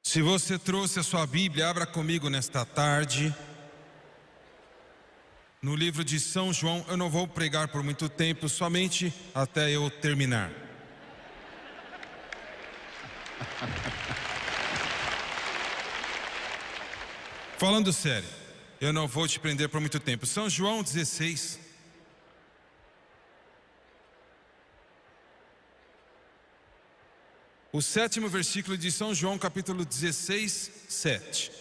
Se você trouxe a sua Bíblia, abra comigo nesta tarde no livro de São João. Eu não vou pregar por muito tempo, somente até eu terminar. Falando sério, eu não vou te prender por muito tempo. São João 16. O 7º versículo de São João, capítulo 16, 7.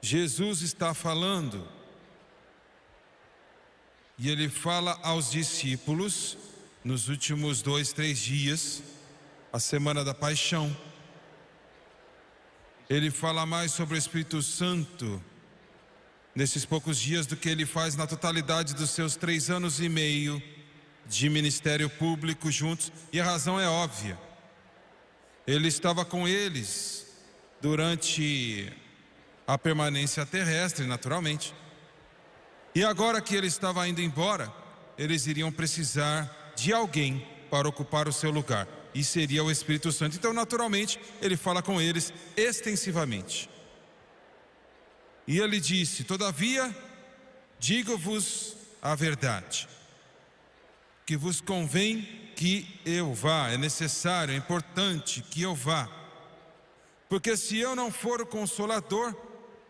Jesus está falando, e ele fala aos discípulos nos últimos 2-3 dias, a semana da paixão. Ele fala mais sobre o Espírito Santo nesses poucos dias do que ele faz na totalidade dos seus 3 anos e meio de ministério público juntos, e a razão é óbvia. Ele estava com eles durante a permanência terrestre, naturalmente. E agora que ele estava indo embora, eles iriam precisar de alguém para ocupar o seu lugar, e seria o Espírito Santo. Então, naturalmente, ele fala com eles extensivamente. E ele disse: todavia, digo-vos a verdade, que vos convém que eu vá, é necessário, é importante que eu vá. Porque se eu não for o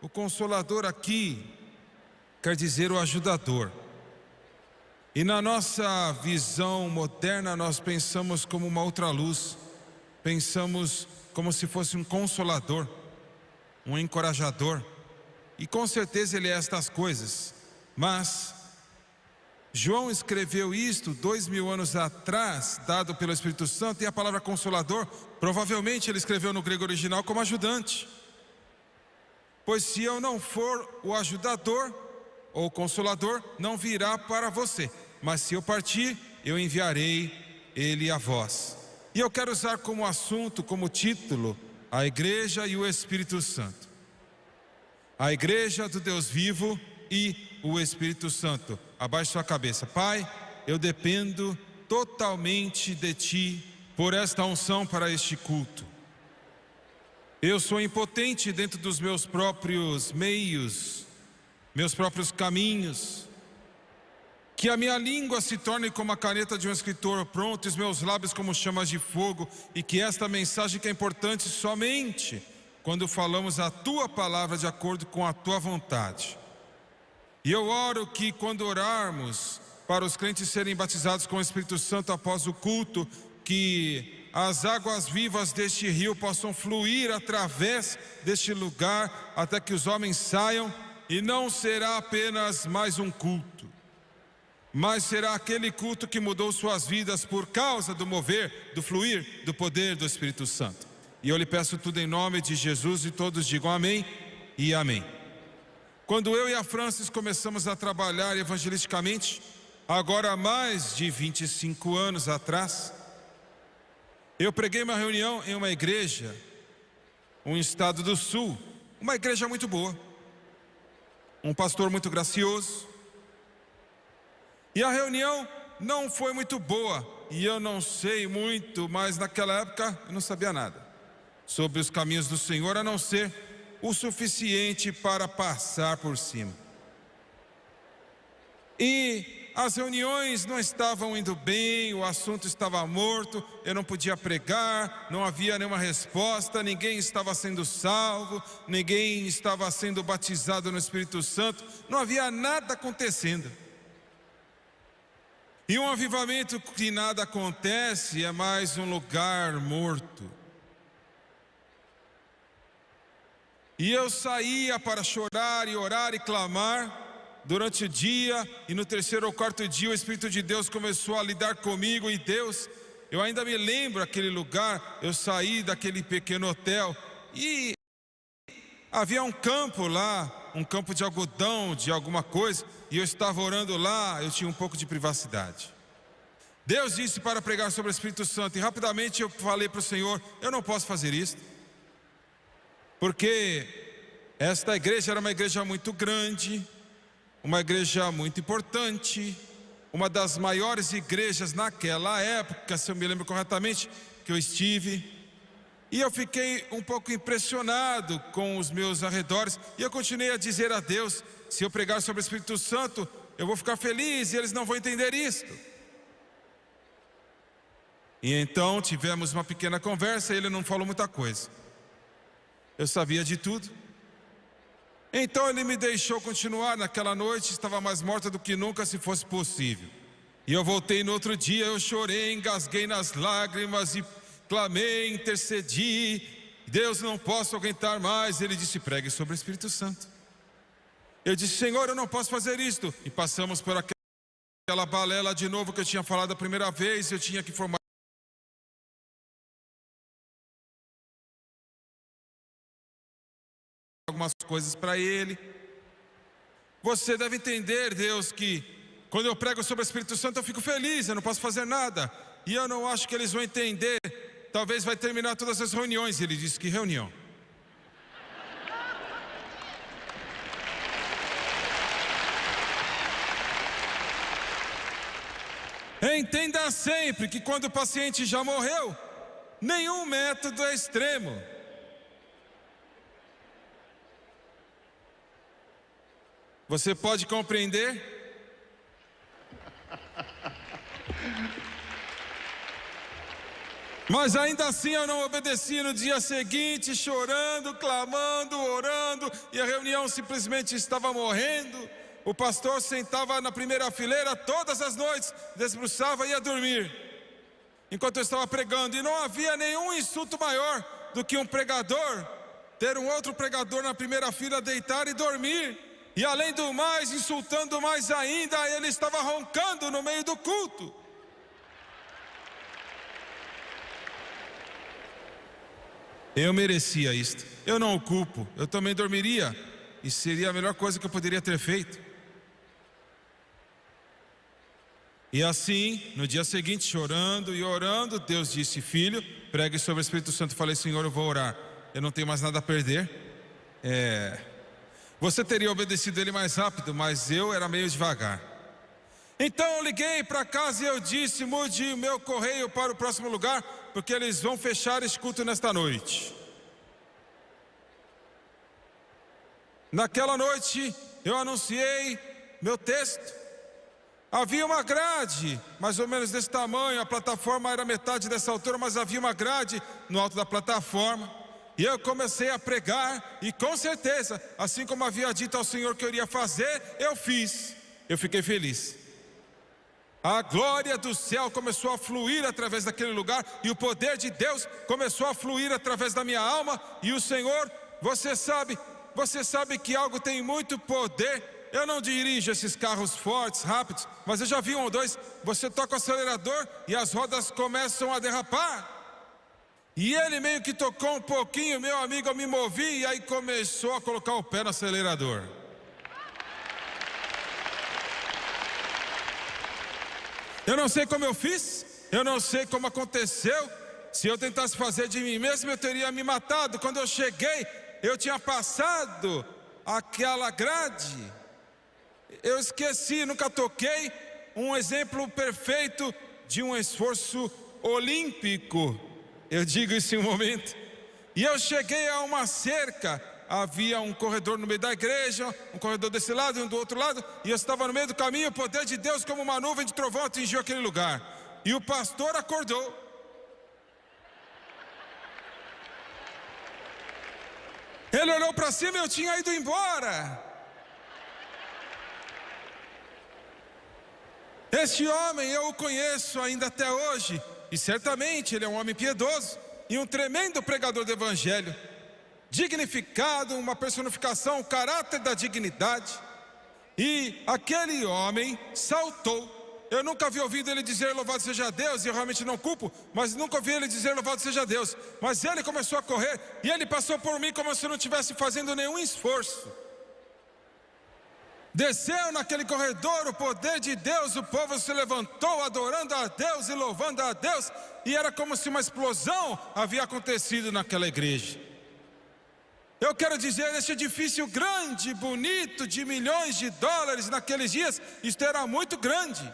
Consolador aqui quer dizer o ajudador. E na nossa visão moderna nós pensamos como uma outra luz, pensamos como se fosse um consolador, um encorajador. E com certeza ele é estas coisas, mas João escreveu isto 2000 anos atrás, dado pelo Espírito Santo, e a palavra consolador, provavelmente ele escreveu no grego original como ajudante. Pois se eu não for o ajudador ou consolador, não virá para você. Mas se eu partir, eu enviarei ele a vós. E eu quero usar como assunto, como título, a igreja e o Espírito Santo. A igreja do Deus vivo e o Espírito Santo. Abaixe sua cabeça. Pai, eu dependo totalmente de Ti por esta unção para este culto. Eu sou impotente dentro dos meus próprios meios, meus próprios caminhos. Que a minha língua se torne como a caneta de um escritor pronto, e os meus lábios como chamas de fogo, e que esta mensagem, que é importante somente quando falamos a Tua palavra de acordo com a Tua vontade. E eu oro que quando orarmos para os crentes serem batizados com o Espírito Santo após o culto, que as águas vivas deste rio possam fluir através deste lugar até que os homens saiam, e não será apenas mais um culto, mas será aquele culto que mudou suas vidas por causa do mover, do fluir, do poder do Espírito Santo. E eu lhe peço tudo em nome de Jesus, e todos digam amém e amém. Quando eu e a Francis começamos a trabalhar evangelisticamente, agora há mais de 25 anos atrás, eu preguei uma reunião em uma igreja, um estado do sul, uma igreja muito boa, um pastor muito gracioso. E a reunião não foi muito boa, e eu não sei muito, mas naquela época eu não sabia nada sobre os caminhos do Senhor, a não ser o suficiente para passar por cima. E as reuniões não estavam indo bem, o assunto estava morto, eu não podia pregar, não havia nenhuma resposta, ninguém estava sendo salvo, ninguém estava sendo batizado no Espírito Santo, não havia nada acontecendo. E um avivamento que nada acontece é mais um lugar morto. E eu saía para chorar e orar e clamar durante o dia, e no 3º ou 4º dia o Espírito de Deus começou a lidar comigo. E Deus, eu ainda me lembro aquele lugar, eu saí daquele pequeno hotel e havia um campo lá, um campo de algodão, de alguma coisa, e eu estava orando lá, eu tinha um pouco de privacidade. Deus disse para pregar sobre o Espírito Santo, e rapidamente eu falei para o Senhor: eu não posso fazer isso, porque esta igreja era uma igreja muito grande, uma igreja muito importante, uma das maiores igrejas naquela época, se eu me lembro corretamente, que eu estive. E eu fiquei um pouco impressionado com os meus arredores. E eu continuei a dizer a Deus: se eu pregar sobre o Espírito Santo, eu vou ficar feliz e eles não vão entender isto. E então tivemos uma pequena conversa e ele não falou muita coisa. Eu sabia de tudo. Então ele me deixou continuar naquela noite. Estava mais morta do que nunca, se fosse possível. E eu voltei no outro dia, eu chorei, engasguei nas lágrimas e clamei, intercedi. Deus, não posso aguentar mais. Ele disse: pregue sobre o Espírito Santo. Eu disse: Senhor, eu não posso fazer isto. E passamos por aquela balela de novo que eu tinha falado a primeira vez. Eu tinha que formar algumas coisas para ele. Você deve entender, Deus, que quando eu prego sobre o Espírito Santo eu fico feliz, eu não posso fazer nada. E eu não acho que eles vão entender. Talvez vai terminar todas as reuniões. Ele disse: que reunião? Entenda sempre que quando o paciente já morreu, nenhum método é extremo. Você pode compreender? Mas ainda assim eu não obedeci. No dia seguinte, chorando, clamando, orando, e a reunião simplesmente estava morrendo. O pastor sentava na primeira fileira todas as noites, desbruçava e ia dormir, enquanto eu estava pregando. E não havia nenhum insulto maior do que um pregador ter um outro pregador na primeira fila, deitar e dormir. E além do mais, insultando mais ainda, ele estava roncando no meio do culto. Eu merecia isto, eu não o culpo. Eu também dormiria, e seria a melhor coisa que eu poderia ter feito. E assim, no dia seguinte, chorando e orando, Deus disse: filho, pregue sobre o Espírito Santo. Eu falei: Senhor, eu vou orar, eu não tenho mais nada a perder. Você teria obedecido ele mais rápido, mas eu era meio devagar. Então eu liguei para casa e eu disse: mude o meu correio para o próximo lugar, porque eles vão fechar esse culto nesta noite. Naquela noite eu anunciei meu texto. Havia uma grade, mais ou menos desse tamanho. A plataforma era metade dessa altura, mas havia uma grade no alto da plataforma. E eu comecei a pregar, e com certeza, assim como havia dito ao Senhor que eu iria fazer, eu fiz. Eu fiquei feliz. A glória do céu começou a fluir através daquele lugar, e o poder de Deus começou a fluir através da minha alma. E o Senhor, você sabe que algo tem muito poder. Eu não dirijo esses carros fortes, rápidos, mas eu já vi um ou dois. Você toca o acelerador e as rodas começam a derrapar. E ele meio que tocou um pouquinho, meu amigo, eu me movi, e aí começou a colocar o pé no acelerador. Eu não sei como eu fiz, eu não sei como aconteceu. Se eu tentasse fazer de mim mesmo, eu teria me matado. Quando eu cheguei, eu tinha passado aquela grade. Eu esqueci, nunca toquei. Um exemplo perfeito de um esforço olímpico. Eu digo isso em um momento. E eu cheguei a uma cerca. Havia um corredor no meio da igreja, um corredor desse lado e um do outro lado, e eu estava no meio do caminho. O poder de Deus, como uma nuvem de trovão, atingiu aquele lugar. E o pastor acordou. Ele olhou para cima e eu tinha ido embora. Este homem eu o conheço ainda até hoje, e certamente ele é um homem piedoso e um tremendo pregador do evangelho, dignificado, uma personificação, o caráter da dignidade. E aquele homem saltou. Eu nunca havia ouvido ele dizer louvado seja Deus, e eu realmente não culpo, mas nunca ouvi ele dizer louvado seja Deus. Mas ele começou a correr, e ele passou por mim como se não estivesse fazendo nenhum esforço. Desceu naquele corredor o poder de Deus, o povo se levantou adorando a Deus e louvando a Deus, e era como se uma explosão havia acontecido naquela igreja. Eu quero dizer, esse edifício grande, bonito, de milhões de dólares naqueles dias, isto era muito grande.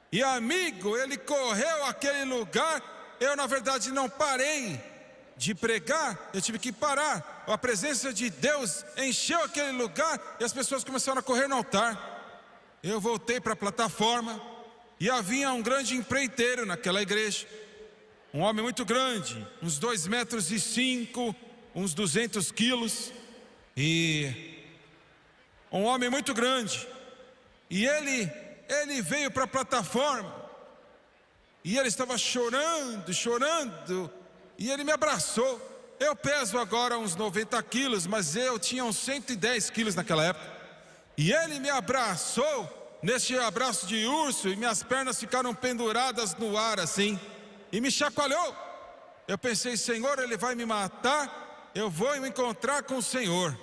E amigo, ele correu aquele lugar. Eu na verdade não parei de pregar, eu tive que parar. A presença de Deus encheu aquele lugar e as pessoas começaram a correr no altar. Eu voltei para a plataforma e havia um grande empreiteiro naquela igreja. Um homem muito grande, uns 2,5 metros, uns 200 quilos. E um homem muito grande. E ele veio para a plataforma. E ele estava chorando. E ele me abraçou. Eu peso agora uns 90 quilos, mas eu tinha uns 110 quilos naquela época. E ele me abraçou, nesse abraço de urso, e minhas pernas ficaram penduradas no ar assim. E me chacoalhou. Eu pensei, Senhor, ele vai me matar, eu vou me encontrar com o Senhor.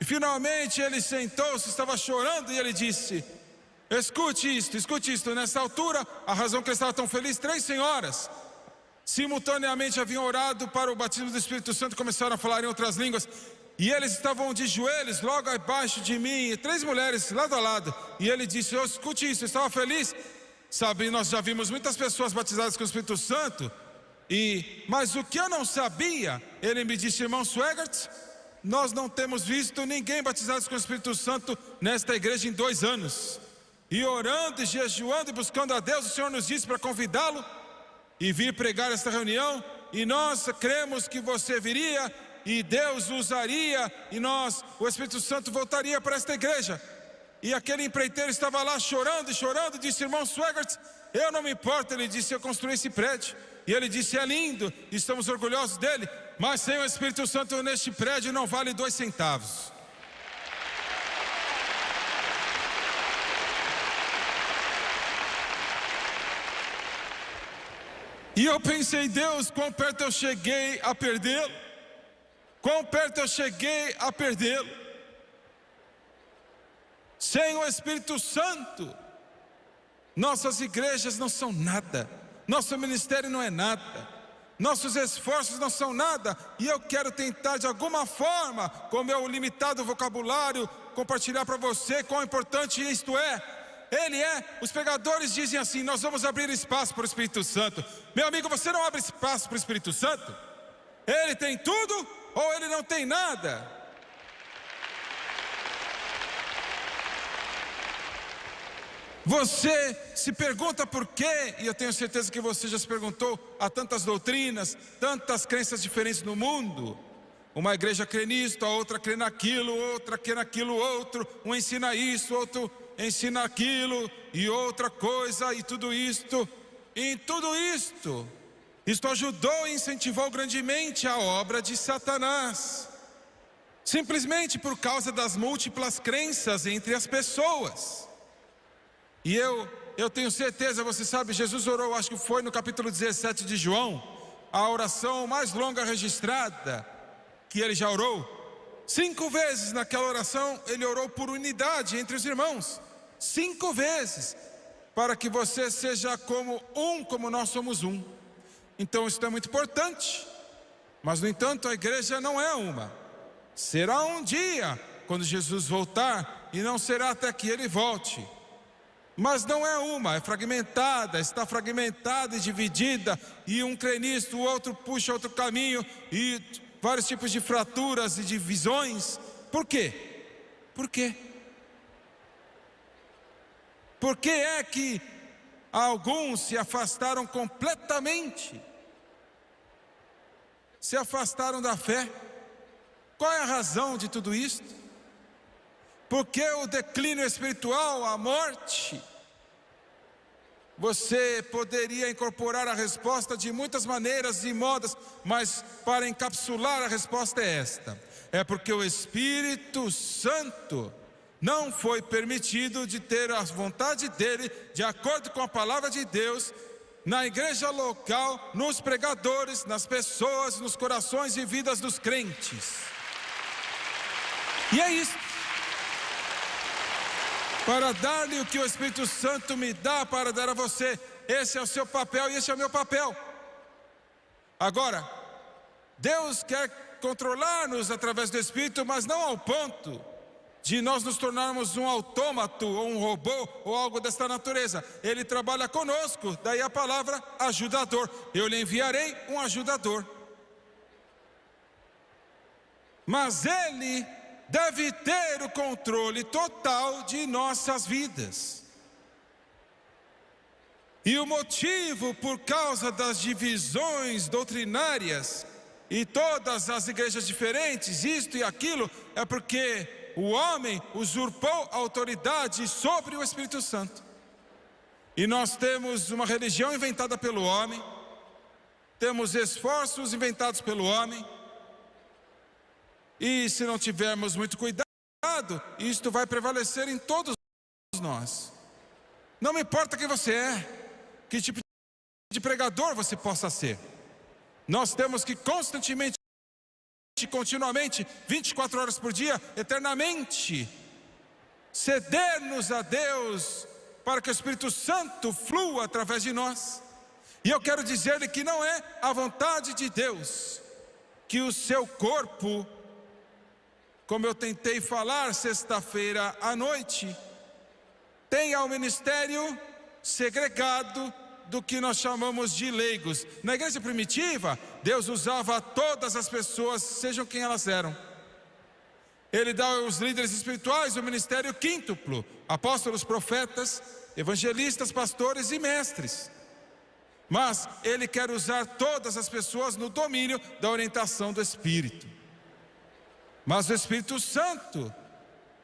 E finalmente ele sentou-se, estava chorando, e ele disse: escute isto. Nessa altura, a razão que ele estava tão feliz, 3 senhoras simultaneamente haviam orado para o batismo do Espírito Santo, começaram a falar em outras línguas, e eles estavam de joelhos logo abaixo de mim, 3 mulheres lado a lado. E ele disse: escute isso, eu estava feliz. Sabe, nós já vimos muitas pessoas batizadas com o Espírito Santo, mas o que eu não sabia, ele me disse: irmão Swegert, nós não temos visto ninguém batizado com o Espírito Santo nesta igreja em 2 anos. E orando, e jejuando e buscando a Deus, o Senhor nos disse para convidá-lo e vir pregar esta reunião. E nós cremos que você viria e Deus usaria, e o Espírito Santo voltaria para esta igreja. E aquele empreiteiro estava lá chorando, disse: irmão Swegert, eu não me importo. Ele disse: eu construí esse prédio. E ele disse: é lindo, estamos orgulhosos dele, mas sem o Espírito Santo neste prédio não vale 2 centavos. E eu pensei: Deus, quão perto eu cheguei a perdê-lo. Sem o Espírito Santo, nossas igrejas não são nada, nosso ministério não é nada, nossos esforços não são nada. E eu quero tentar de alguma forma, com meu limitado vocabulário, compartilhar para você quão importante isto é. Os pregadores dizem assim: nós vamos abrir espaço para o Espírito Santo. Meu amigo, você não abre espaço para o Espírito Santo? Ele tem tudo ou ele não tem nada? Você se pergunta por quê, e eu tenho certeza que você já se perguntou, há tantas doutrinas, tantas crenças diferentes no mundo. Uma igreja crê nisto, a outra crê naquilo, outra crê naquilo outro, um ensina isso, outro ensina aquilo e outra coisa, e tudo isto. E em tudo isto ajudou e incentivou grandemente a obra de Satanás, simplesmente por causa das múltiplas crenças entre as pessoas. E eu tenho certeza, você sabe, Jesus orou, acho que foi no capítulo 17 de João, a oração mais longa registrada que ele já orou. 5 vezes naquela oração ele orou por unidade entre os irmãos. 5 vezes, para que você seja como nós somos um. Então isso é muito importante. Mas no entanto a igreja não é uma. Será um dia quando Jesus voltar, e não será até que ele volte. Mas não é uma, é fragmentada, está fragmentada e dividida, e um crê nisto, o outro puxa outro caminho, e vários tipos de fraturas e divisões. Por quê? Por quê? Por que é que alguns se afastaram completamente? Se afastaram da fé? Qual é a razão de tudo isso? Porque o declínio espiritual, a morte? Você poderia incorporar a resposta de muitas maneiras e modos, mas para encapsular a resposta é esta: é porque o Espírito Santo não foi permitido de ter a vontade dele, de acordo com a palavra de Deus, na igreja local, nos pregadores, nas pessoas, nos corações e vidas dos crentes. E é isso. Para dar-lhe o que o Espírito Santo me dá para dar a você. Esse é o seu papel e esse é o meu papel. Agora, Deus quer controlar-nos através do Espírito, mas não ao ponto de nós nos tornarmos um autômato, ou um robô, ou algo desta natureza. Ele trabalha conosco, daí a palavra ajudador. Eu lhe enviarei um ajudador. Mas ele deve ter o controle total de nossas vidas. E o motivo por causa das divisões doutrinárias e todas as igrejas diferentes, isto e aquilo, é porque o homem usurpou a autoridade sobre o Espírito Santo. E nós temos uma religião inventada pelo homem, temos esforços inventados pelo homem, e se não tivermos muito cuidado, isto vai prevalecer em todos nós. Não me importa quem você é, que tipo de pregador você possa ser. Nós temos que constantemente, continuamente, 24 horas por dia, eternamente, ceder-nos a Deus para que o Espírito Santo flua através de nós. E eu quero dizer-lhe que não é a vontade de Deus que o seu corpo, como eu tentei falar sexta-feira à noite, tenha o ministério segregado do que nós chamamos de leigos. Na igreja primitiva, Deus usava todas as pessoas, sejam quem elas eram. Ele dá aos líderes espirituais o ministério quíntuplo: apóstolos, profetas, evangelistas, pastores e mestres. Mas Ele quer usar todas as pessoas no domínio da orientação do Espírito. Mas o Espírito Santo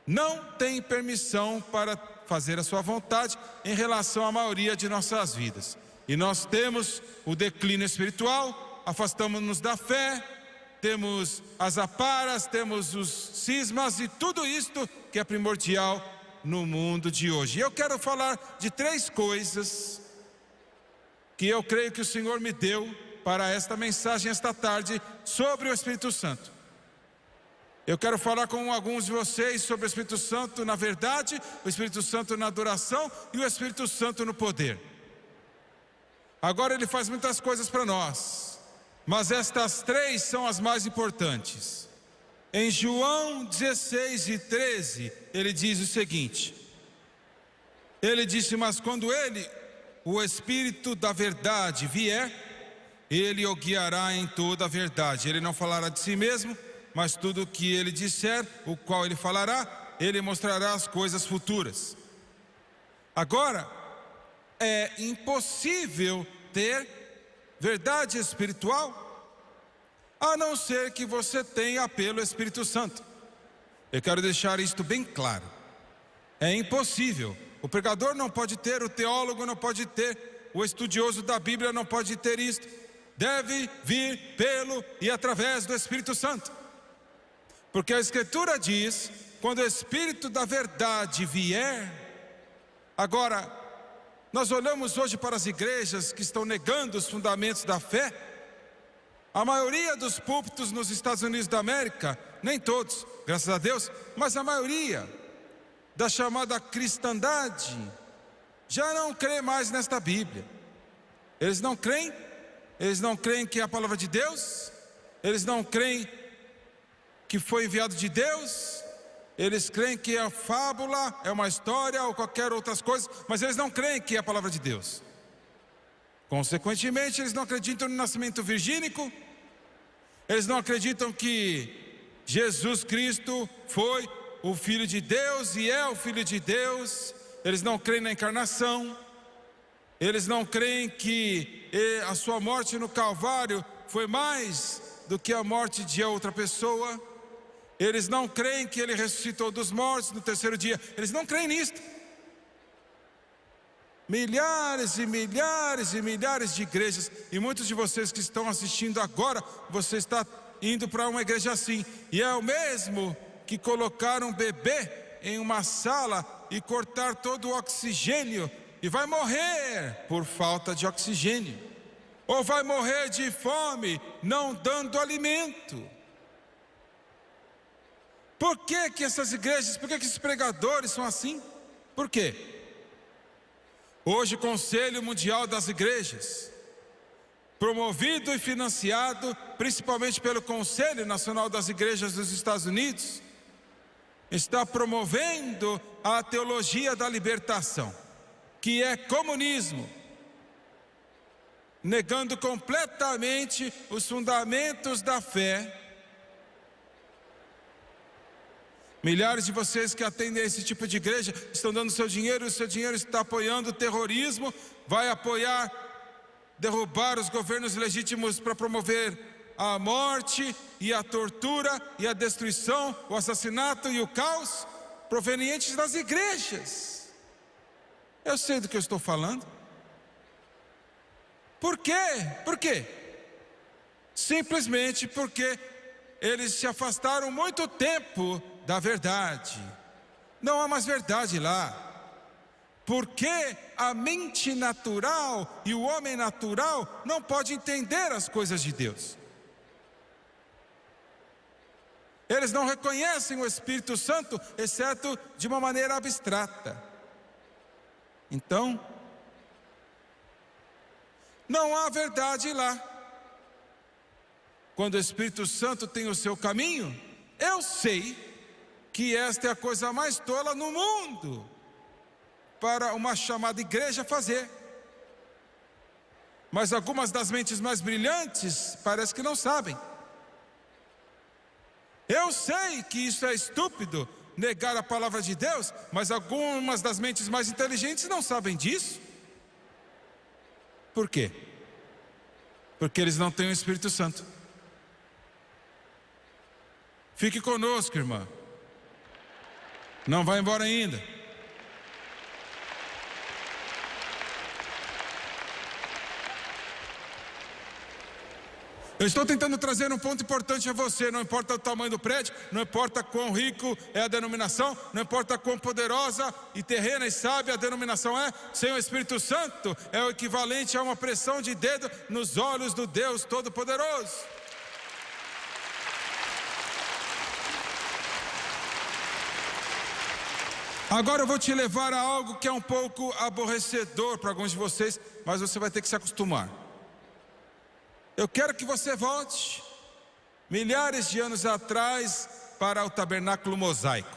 não tem permissão para fazer a sua vontade em relação à maioria de nossas vidas. E nós temos o declínio espiritual, afastamos-nos da fé, temos as aparas, temos os cismas e tudo isto que é primordial no mundo de hoje. E eu quero falar de 3 coisas que eu creio que o Senhor me deu para esta mensagem esta tarde sobre o Espírito Santo. Eu quero falar com alguns de vocês sobre o Espírito Santo na verdade, o Espírito Santo na adoração e o Espírito Santo no poder. Agora ele faz muitas coisas para nós, mas estas 3 são as mais importantes. Em João 16:13, ele diz o seguinte: ele disse, mas quando ele, o Espírito da verdade, vier, ele o guiará em toda a verdade. Ele não falará de si mesmo, mas tudo o que ele disser, o qual ele falará, ele mostrará as coisas futuras. Agora, é impossível ter verdade espiritual, a não ser que você tenha pelo Espírito Santo. Eu quero deixar isto bem claro. É impossível. O pregador não pode ter, o teólogo não pode ter, o estudioso da Bíblia não pode ter isto. Deve vir pelo e através do Espírito Santo. Porque a Escritura diz, quando o Espírito da verdade vier. Agora, nós olhamos hoje para as igrejas que estão negando os fundamentos da fé. A maioria dos púlpitos nos Estados Unidos da América, nem todos, graças a Deus, mas a maioria da chamada cristandade já não crê mais nesta Bíblia. Eles não creem que é a palavra de Deus, eles não creem que foi enviado de Deus, eles creem que é fábula, é uma história ou qualquer outras coisas, mas eles não creem que é a palavra de Deus. Consequentemente, eles não acreditam no nascimento virgínico, eles não acreditam que Jesus Cristo foi o Filho de Deus e é o Filho de Deus, eles não creem na encarnação, eles não creem que a sua morte no Calvário foi mais do que a morte de outra pessoa. Eles não creem que ele ressuscitou dos mortos no 3º dia. Eles não creem nisto. Milhares e milhares e milhares de igrejas, e muitos de vocês que estão assistindo agora, você está indo para uma igreja assim, e é o mesmo que colocar um bebê em uma sala e cortar todo o oxigênio, e vai morrer por falta de oxigênio, ou vai morrer de fome, não dando alimento. Por que essas igrejas, por que esses pregadores são assim? Por quê? Hoje o Conselho Mundial das Igrejas, promovido e financiado principalmente pelo Conselho Nacional das Igrejas dos Estados Unidos, está promovendo a teologia da libertação, que é comunismo, negando completamente os fundamentos da fé. Milhares de vocês que atendem a esse tipo de igreja estão dando seu dinheiro, e o seu dinheiro está apoiando o terrorismo, vai apoiar, derrubar os governos legítimos para promover a morte e a tortura e a destruição, o assassinato e o caos provenientes das igrejas. Eu sei do que eu estou falando. Por quê? Por quê? Simplesmente porque eles se afastaram muito tempo da verdade. Não há mais verdade lá. Porque a mente natural e o homem natural não pode entender as coisas de Deus. Eles não reconhecem o Espírito Santo, exceto de uma maneira abstrata. Então, não há verdade lá. Quando o Espírito Santo tem o seu caminho, eu sei que esta é a coisa mais tola no mundo para uma chamada igreja fazer. Mas algumas das mentes mais brilhantes parece que não sabem. Eu sei que isso é estúpido, negar a palavra de Deus, mas algumas das mentes mais inteligentes não sabem disso. Por quê? Porque eles não têm o Espírito Santo. Fique conosco, irmã. Não vai embora ainda. Eu estou tentando trazer um ponto importante a você. Não importa o tamanho do prédio, não importa quão rico é a denominação, não importa quão poderosa e terrena e sábia a denominação é, sem o Espírito Santo é o equivalente a uma pressão de dedo nos olhos do Deus Todo-Poderoso. Agora eu vou te levar a algo que é um pouco aborrecedor para alguns de vocês, mas você vai ter que se acostumar. Eu quero que você volte milhares de anos atrás para o tabernáculo mosaico.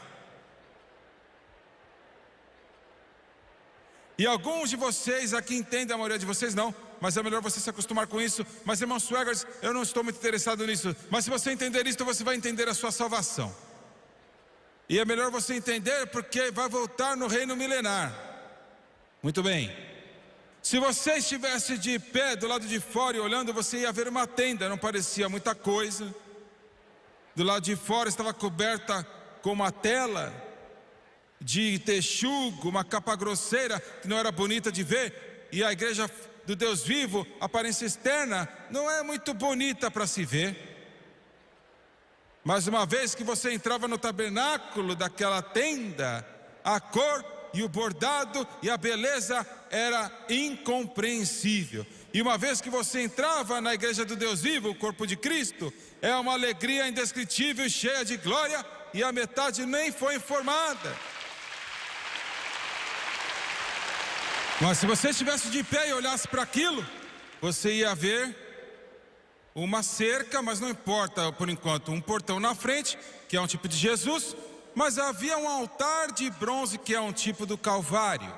E alguns de vocês aqui entendem, a maioria de vocês não, mas é melhor você se acostumar com isso. Mas, irmão Swaggart, eu não estou muito interessado nisso. Mas se você entender isso, você vai entender a sua salvação. E é melhor você entender porque vai voltar no reino milenar. Muito bem. Se você estivesse de pé do lado de fora e olhando, você ia ver uma tenda, não parecia muita coisa. Do lado de fora estava coberta com uma tela de texugo, uma capa grosseira que não era bonita de ver. E a igreja do Deus vivo, a aparência externa, não é muito bonita para se ver. Mas uma vez que você entrava no tabernáculo daquela tenda, a cor e o bordado e a beleza era incompreensível. E uma vez que você entrava na igreja do Deus vivo, o corpo de Cristo, é uma alegria indescritível, cheia de glória, e a metade nem foi informada. Mas se você estivesse de pé e olhasse para aquilo, você ia ver uma cerca, mas não importa por enquanto, um portão na frente, que é um tipo de Jesus, mas havia um altar de bronze que é um tipo do Calvário.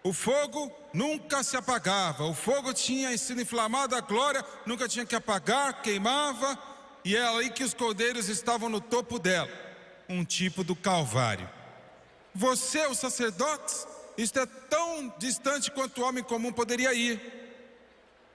O fogo nunca se apagava, o fogo tinha sido inflamado, a glória nunca tinha que apagar, queimava, e é ali que os cordeiros estavam no topo dela, um tipo do Calvário. Você, os sacerdotes, isto é tão distante quanto o homem comum poderia ir.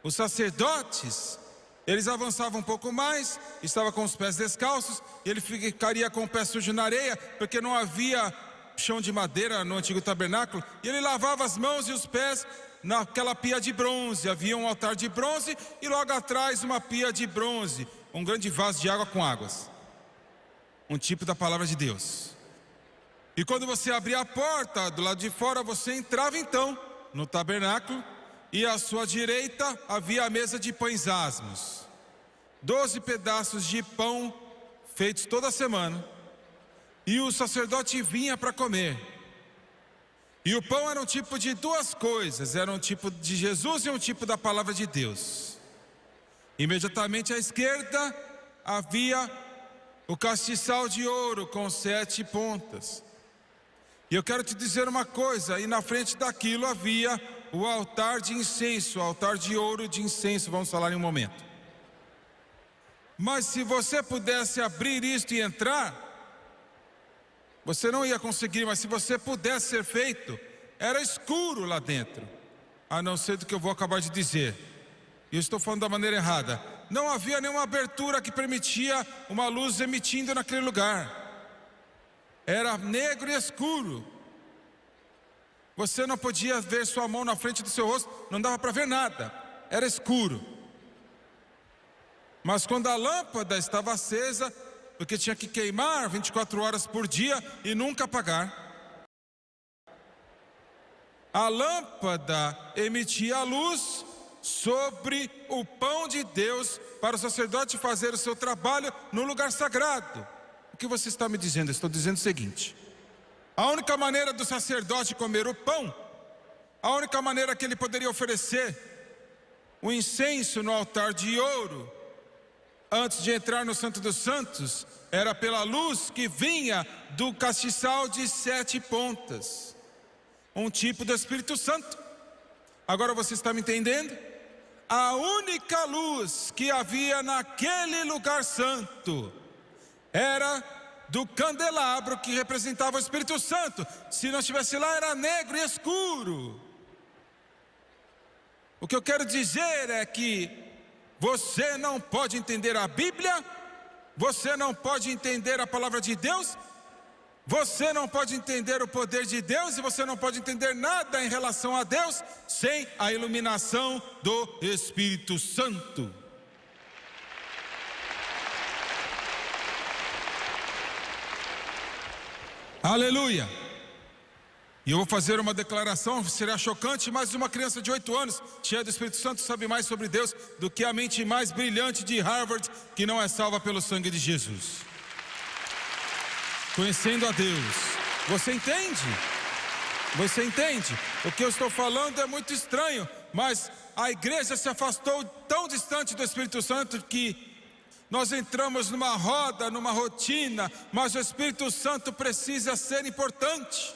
Os sacerdotes, eles avançavam um pouco mais, estava com os pés descalços, e ele ficaria com o pé sujo na areia, porque não havia chão de madeira no antigo tabernáculo, e ele lavava as mãos e os pés naquela pia de bronze. Havia um altar de bronze e logo atrás uma pia de bronze, um grande vaso de água com águas, um tipo da palavra de Deus. E quando você abria a porta do lado de fora, você entrava então no tabernáculo, e à sua direita havia a mesa de pães asmos, 12 pedaços de pão feitos toda semana, e o sacerdote vinha para comer. E o pão era um tipo de duas coisas, era um tipo de Jesus e um tipo da palavra de Deus. Imediatamente à esquerda havia o castiçal de ouro com 7 pontas. E eu quero te dizer uma coisa, e na frente daquilo havia o altar de incenso, o altar de ouro de incenso, vamos falar em um momento. Mas se você pudesse abrir isto e entrar, você não ia conseguir, mas se você pudesse ser feito, era escuro lá dentro, a não ser do que eu vou acabar de dizer. E eu estou falando da maneira errada. Não havia nenhuma abertura que permitia uma luz emitindo naquele lugar. Era negro e escuro. Você não podia ver sua mão na frente do seu rosto, não dava para ver nada, era escuro. Mas quando a lâmpada estava acesa, porque tinha que queimar 24 horas por dia e nunca apagar, a lâmpada emitia a luz sobre o pão de Deus para o sacerdote fazer o seu trabalho no lugar sagrado. O que você está me dizendo? Eu estou dizendo o seguinte: a única maneira do sacerdote comer o pão, a única maneira que ele poderia oferecer o incenso no altar de ouro, antes de entrar no Santo dos Santos, era pela luz que vinha do castiçal de 7 pontas, um tipo do Espírito Santo. Agora você está me entendendo? A única luz que havia naquele lugar santo era do candelabro que representava o Espírito Santo. Se não estivesse lá, era negro e escuro. O que eu quero dizer é que você não pode entender a Bíblia, você não pode entender a palavra de Deus, você não pode entender o poder de Deus, e você não pode entender nada em relação a Deus sem a iluminação do Espírito Santo. Aleluia! E eu vou fazer uma declaração, será chocante, mas uma criança de 8 anos, cheia do Espírito Santo, sabe mais sobre Deus do que a mente mais brilhante de Harvard, que não é salva pelo sangue de Jesus. Conhecendo a Deus. Você entende? Você entende? O que eu estou falando é muito estranho, mas a igreja se afastou tão distante do Espírito Santo que nós entramos numa roda, numa rotina, mas o Espírito Santo precisa ser importante.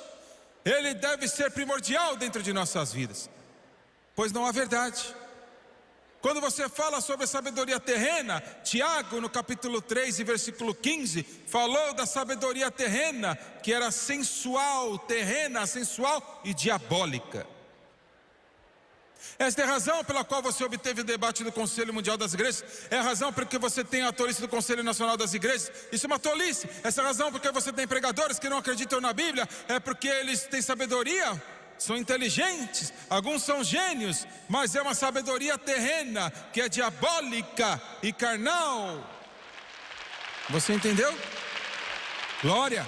Ele deve ser primordial dentro de nossas vidas, pois não há verdade. Quando você fala sobre a sabedoria terrena, Tiago no capítulo 3 e versículo 15, falou da sabedoria terrena, que era sensual, terrena, sensual e diabólica. Esta é a razão pela qual você obteve o debate do Conselho Mundial das Igrejas. É a razão porque você tem a tolice do Conselho Nacional das Igrejas. Isso é uma tolice. Essa é a razão porque você tem pregadores que não acreditam na Bíblia. É porque eles têm sabedoria, são inteligentes, alguns são gênios, mas é uma sabedoria terrena, que é diabólica e carnal. Você entendeu? Glória!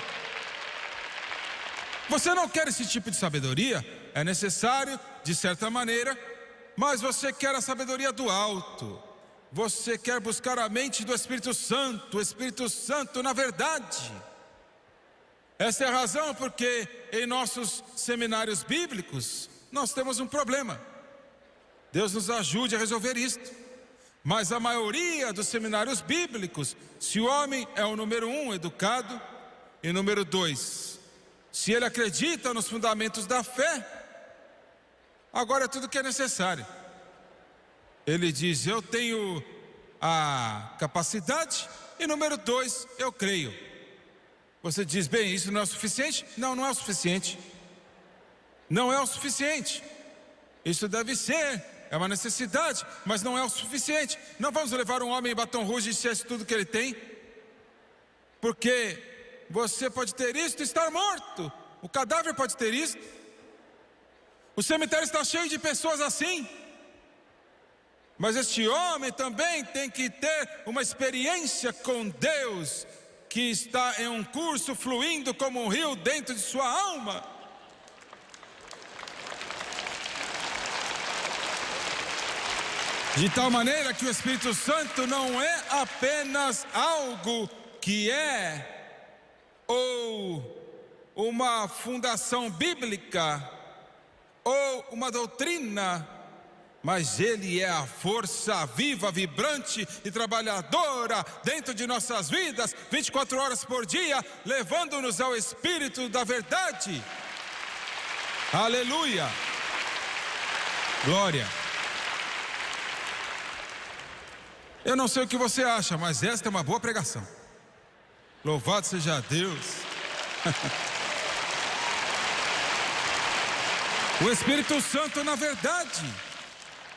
Você não quer esse tipo de sabedoria? É necessário, de certa maneira, mas você quer a sabedoria do alto. Você quer buscar a mente do Espírito Santo, o Espírito Santo na verdade. Essa é a razão porque em nossos seminários bíblicos nós temos um problema. Deus nos ajude a resolver isto. Mas a maioria dos seminários bíblicos, se o homem é o número 1, educado, e número 2, se ele acredita nos fundamentos da fé, agora é tudo que é necessário. Ele diz: eu tenho a capacidade, e número 2, eu creio. Você diz: bem, isso não é o suficiente? Não, não é o suficiente. Não é o suficiente. Isso deve ser, é uma necessidade, mas não é o suficiente. Não vamos levar um homem em Baton Rouge e ser tudo que ele tem, porque você pode ter isto e estar morto. O cadáver pode ter isto. O cemitério está cheio de pessoas assim. Mas este homem também tem que ter uma experiência com Deus, que está em um curso fluindo como um rio dentro de sua alma. De tal maneira que o Espírito Santo não é apenas algo que é, ou uma fundação bíblica, ou uma doutrina, mas Ele é a força viva, vibrante e trabalhadora dentro de nossas vidas, 24 horas por dia, levando-nos ao Espírito da verdade. Aleluia! Glória! Eu não sei o que você acha, mas esta é uma boa pregação. Louvado seja Deus! O Espírito Santo na verdade.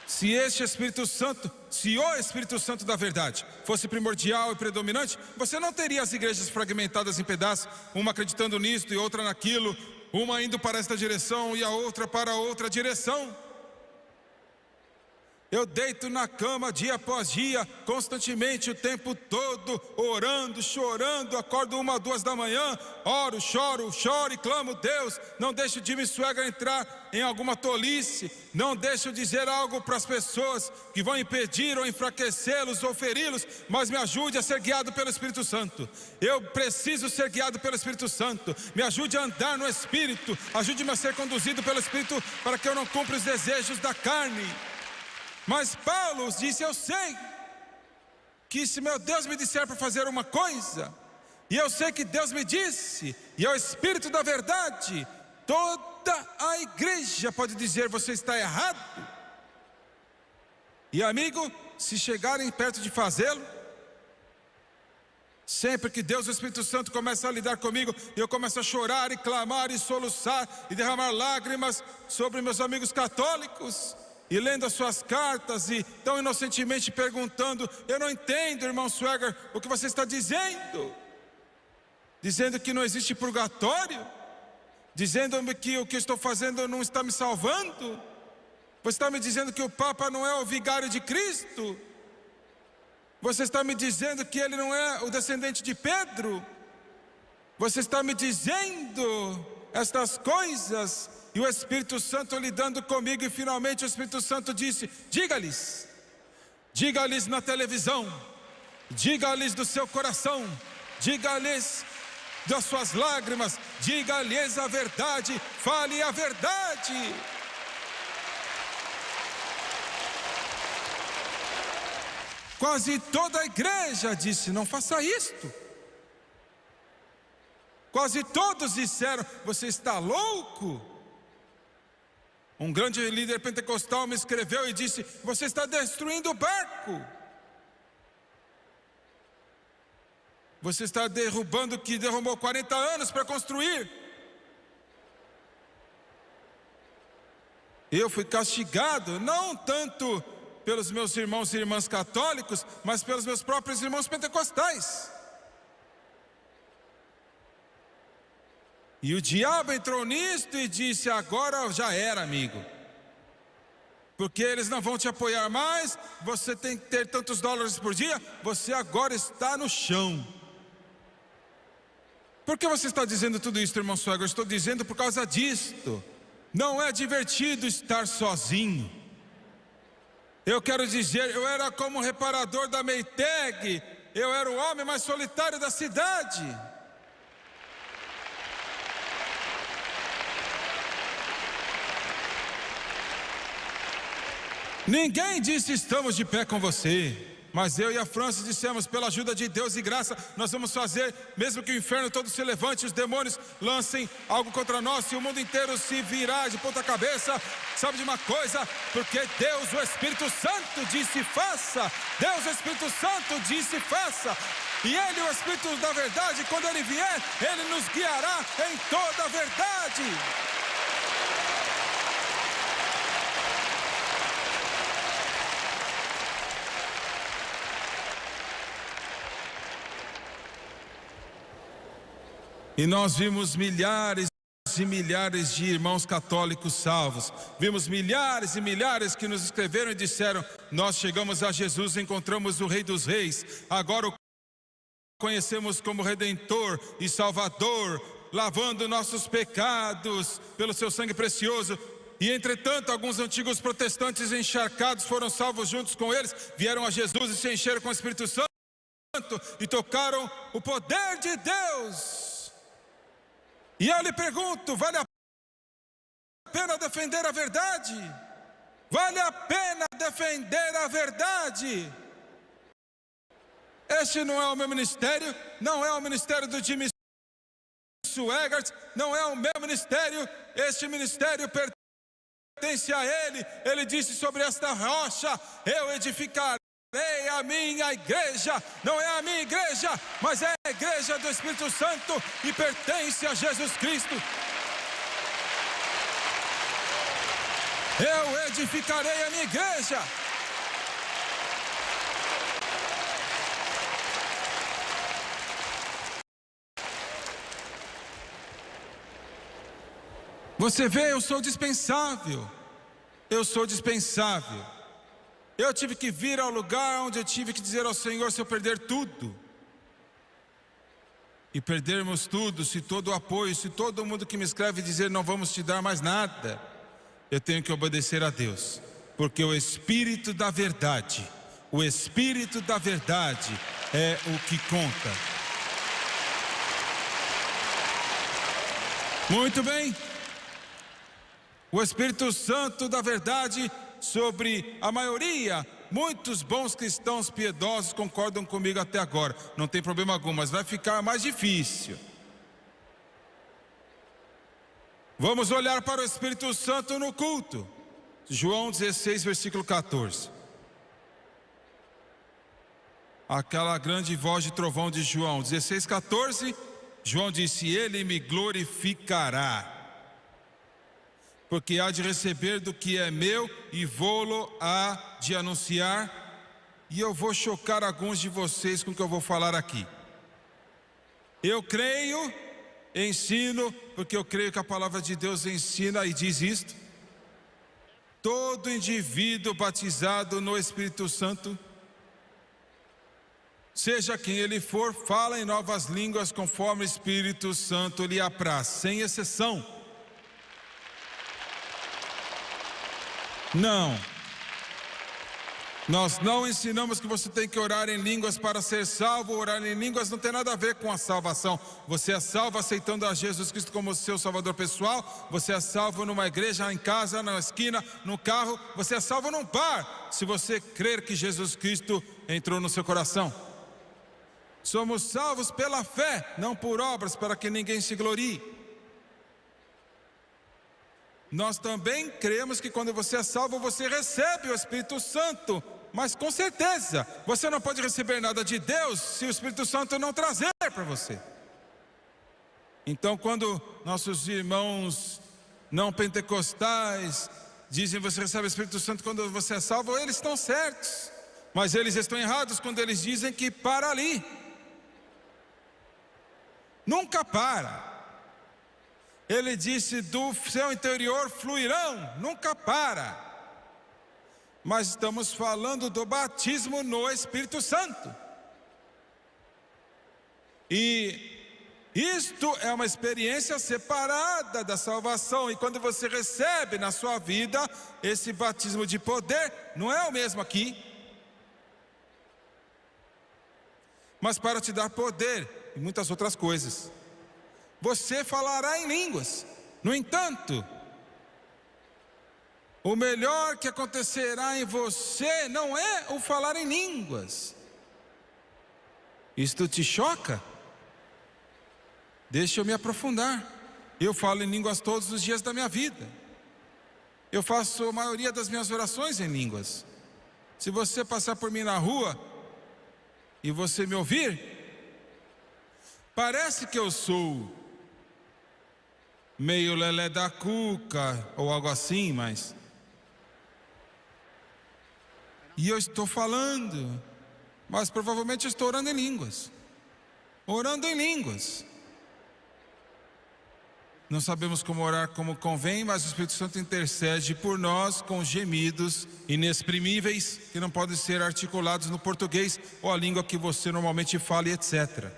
Se este Espírito Santo, se o Espírito Santo da verdade fosse primordial e predominante, você não teria as igrejas fragmentadas em pedaços, uma acreditando nisto e outra naquilo, uma indo para esta direção e a outra para outra direção. Eu deito na cama dia após dia, constantemente, o tempo todo, orando, chorando, acordo 1, 2 da manhã, oro, choro e clamo, Deus, não deixe Jimmy Swaggart entrar em alguma tolice, não deixe eu dizer algo para as pessoas que vão impedir ou enfraquecê-los ou feri-los, mas me ajude a ser guiado pelo Espírito Santo. Eu preciso ser guiado pelo Espírito Santo, me ajude a andar no Espírito, ajude-me a ser conduzido pelo Espírito para que eu não cumpra os desejos da carne. Mas Paulo disse, eu sei que se meu Deus me disser para fazer uma coisa, e eu sei que Deus me disse, e é o Espírito da verdade, toda a igreja pode dizer, você está errado. E amigo, se chegarem perto de fazê-lo, sempre que Deus, o Espírito Santo, começa a lidar comigo, e eu começo a chorar e clamar e soluçar e derramar lágrimas sobre meus amigos católicos, e lendo as suas cartas e tão inocentemente perguntando, eu não entendo, irmão Swaggart, o que você está dizendo? Dizendo que não existe purgatório? Dizendo-me que o que eu estou fazendo não está me salvando? Você está me dizendo que o Papa não é o vigário de Cristo? Você está me dizendo que ele não é o descendente de Pedro? Você está me dizendo estas coisas? E o Espírito Santo lidando comigo, e finalmente o Espírito Santo disse, diga-lhes na televisão, diga-lhes do seu coração, diga-lhes das suas lágrimas, diga-lhes a verdade, fale a verdade. Quase toda a igreja disse, não faça isto. Quase todos disseram, você está louco? Um grande líder pentecostal me escreveu e disse, você está destruindo o barco. Você está derrubando o que derrubou 40 anos para construir. Eu fui castigado, não tanto pelos meus irmãos e irmãs católicos, mas pelos meus próprios irmãos pentecostais. E o diabo entrou nisto e disse, agora já era, amigo. Porque eles não vão te apoiar mais, você tem que ter tantos dólares por dia, você agora está no chão. Por que você está dizendo tudo isso, irmão Swaggart? Eu estou dizendo por causa disto. Não é divertido estar sozinho. Eu quero dizer, eu era como reparador da Maytag, eu era o homem mais solitário da cidade. Ninguém disse estamos de pé com você, mas eu e a França dissemos, pela ajuda de Deus e graça, nós vamos fazer, mesmo que o inferno todo se levante, os demônios lancem algo contra nós, se o mundo inteiro se virar de ponta cabeça, sabe de uma coisa? Porque Deus, o Espírito Santo disse faça, Deus, o Espírito Santo disse faça, e Ele, o Espírito da verdade, quando Ele vier, Ele nos guiará em toda a verdade. E nós vimos milhares e milhares de irmãos católicos salvos. Vimos milhares e milhares que nos escreveram e disseram, nós chegamos a Jesus, encontramos o Rei dos Reis, agora o conhecemos como Redentor e Salvador, lavando nossos pecados pelo seu sangue precioso. E entretanto, alguns antigos protestantes encharcados foram salvos juntos com eles, vieram a Jesus e se encheram com o Espírito Santo e tocaram o poder de Deus. E eu lhe pergunto, vale a pena defender a verdade? Vale a pena defender a verdade. Este não é o meu ministério, não é o ministério do Jimmy Swaggart, não é o meu ministério. Este ministério pertence a Ele. Ele disse: sobre esta rocha eu edificarei a minha igreja. Não é a minha igreja, mas é a igreja do Espírito Santo e pertence a Jesus Cristo. Eu edificarei a minha igreja. Você vê, eu sou dispensável. Eu sou dispensável. Eu tive que vir ao lugar onde eu tive que dizer ao Senhor: se eu perder tudo, e perdermos tudo, se todo o apoio, se todo mundo que me escreve dizer não vamos te dar mais nada, eu tenho que obedecer a Deus, porque o Espírito da verdade, o Espírito da verdade é o que conta. Muito bem. O Espírito Santo da verdade sobre a maioria, muitos bons cristãos piedosos concordam comigo até agora. Não tem problema algum, mas vai ficar mais difícil. Vamos olhar para o Espírito Santo no culto. João 16, versículo 14. Aquela grande voz de trovão de João 16, 14. João disse: ele me glorificará, porque há de receber do que é meu e vou-lo há de anunciar. E eu vou chocar alguns de vocês com o que eu vou falar aqui. Eu creio, ensino, porque eu creio que a palavra de Deus ensina e diz isto: todo indivíduo batizado no Espírito Santo, seja quem ele for, fala em novas línguas conforme o Espírito Santo lhe apraz, sem exceção. Não, nós não ensinamos que você tem que orar em línguas para ser salvo. Orar em línguas não tem nada a ver com a salvação. Você é salvo aceitando a Jesus Cristo como seu salvador pessoal. Você é salvo numa igreja, em casa, na esquina, no carro. Você é salvo num bar, se você crer que Jesus Cristo entrou no seu coração. Somos salvos pela fé, não por obras, para que ninguém se glorie. Nós também cremos que quando você é salvo, você recebe o Espírito Santo. Mas com certeza, você não pode receber nada de Deus se o Espírito Santo não trazer para você. Então, quando nossos irmãos não pentecostais dizem que você recebe o Espírito Santo quando você é salvo, eles estão certos. Mas eles estão errados quando eles dizem que para ali. Nunca para. Ele disse: do seu interior fluirão, nunca para. Mas estamos falando do batismo no Espírito Santo. E isto é uma experiência separada da salvação. E quando você recebe na sua vida esse batismo de poder, não é o mesmo aqui. Mas para te dar poder e muitas outras coisas. Você falará em línguas. No entanto, o melhor que acontecerá em você não é o falar em línguas. Isto te choca? Deixa eu me aprofundar. Eu falo em línguas todos os dias da minha vida. Eu faço a maioria das minhas orações em línguas. Se você passar por mim na rua e você me ouvir, parece que eu sou meio lelé da cuca ou algo assim, mas e eu estou falando, mas provavelmente eu estou orando em línguas. Orando em línguas. Não sabemos como orar como convém, mas o Espírito Santo intercede por nós com gemidos inexprimíveis que não podem ser articulados no português ou a língua que você normalmente fala, etc.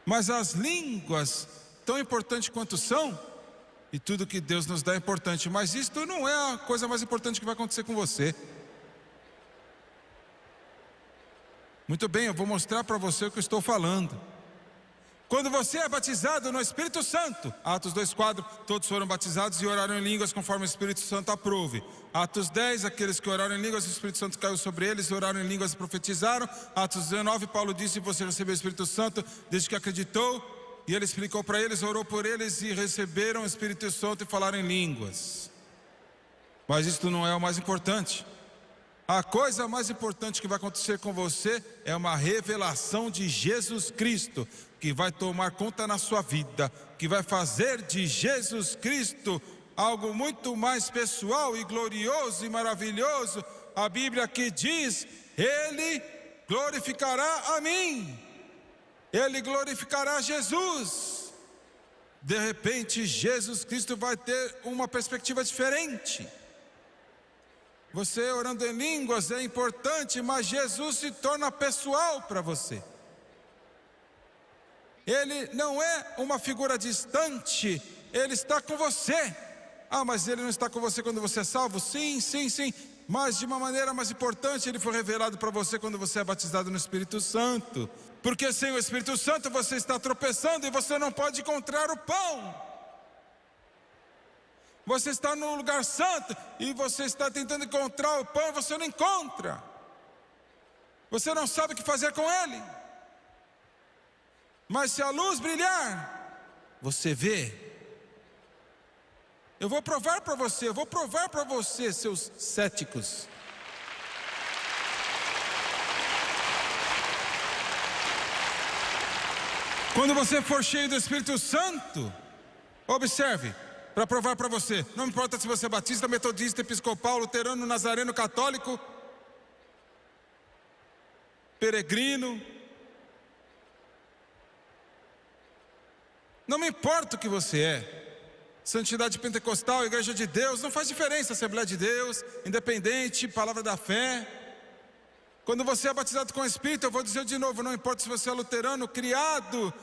Mas as línguas, tão importantes quanto são, e tudo que Deus nos dá é importante, mas isto não é a coisa mais importante que vai acontecer com você. Muito bem, eu vou mostrar para você o que eu estou falando. Quando você é batizado no Espírito Santo, Atos 2:4, todos foram batizados e oraram em línguas conforme o Espírito Santo aprove. Atos 10, aqueles que oraram em línguas, o Espírito Santo caiu sobre eles, oraram em línguas e profetizaram. Atos 19, Paulo disse: você recebeu o Espírito Santo desde que acreditou. E ele explicou para eles, orou por eles e receberam o Espírito Santo e falaram em línguas. Mas isso não é o mais importante. A coisa mais importante que vai acontecer com você é uma revelação de Jesus Cristo, que vai tomar conta na sua vida, que vai fazer de Jesus Cristo algo muito mais pessoal e glorioso e maravilhoso. A Bíblia aqui diz: Ele glorificará a mim. Ele glorificará Jesus. De repente, Jesus Cristo vai ter uma perspectiva diferente. Você orando em línguas é importante, mas Jesus se torna pessoal para você. Ele não é uma figura distante, Ele está com você. Ah, mas Ele não está com você quando você é salvo? Sim, sim, sim. Mas de uma maneira mais importante, Ele foi revelado para você quando você é batizado no Espírito Santo. Porque sem o Espírito Santo você está tropeçando e você não pode encontrar o pão. Você está no lugar santo e você está tentando encontrar o pão e você não encontra. Você não sabe o que fazer com ele. Mas se a luz brilhar, você vê. Eu vou provar para você, seus céticos. Quando você for cheio do Espírito Santo, observe, para provar para você, não importa se você é batista, metodista, episcopal, luterano, nazareno, católico, peregrino, não me importa o que você é, santidade pentecostal, igreja de Deus, não faz diferença, Assembleia de Deus, independente, palavra da fé. Quando você é batizado com o Espírito, eu vou dizer de novo, não importa se você é luterano, criado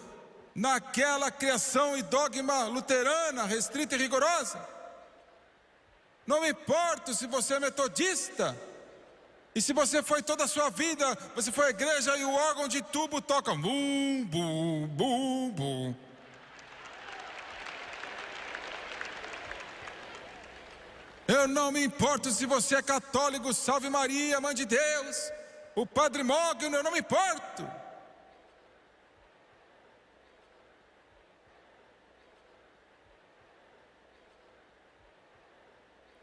naquela criação e dogma luterana, restrita e rigorosa. Não me importa se você é metodista, e se você foi toda a sua vida, você foi à igreja e o órgão de tubo toca bum, bum, bum, bum. Eu não me importo se você é católico, salve Maria, mãe de Deus, o Padre Mogno, eu não me importo.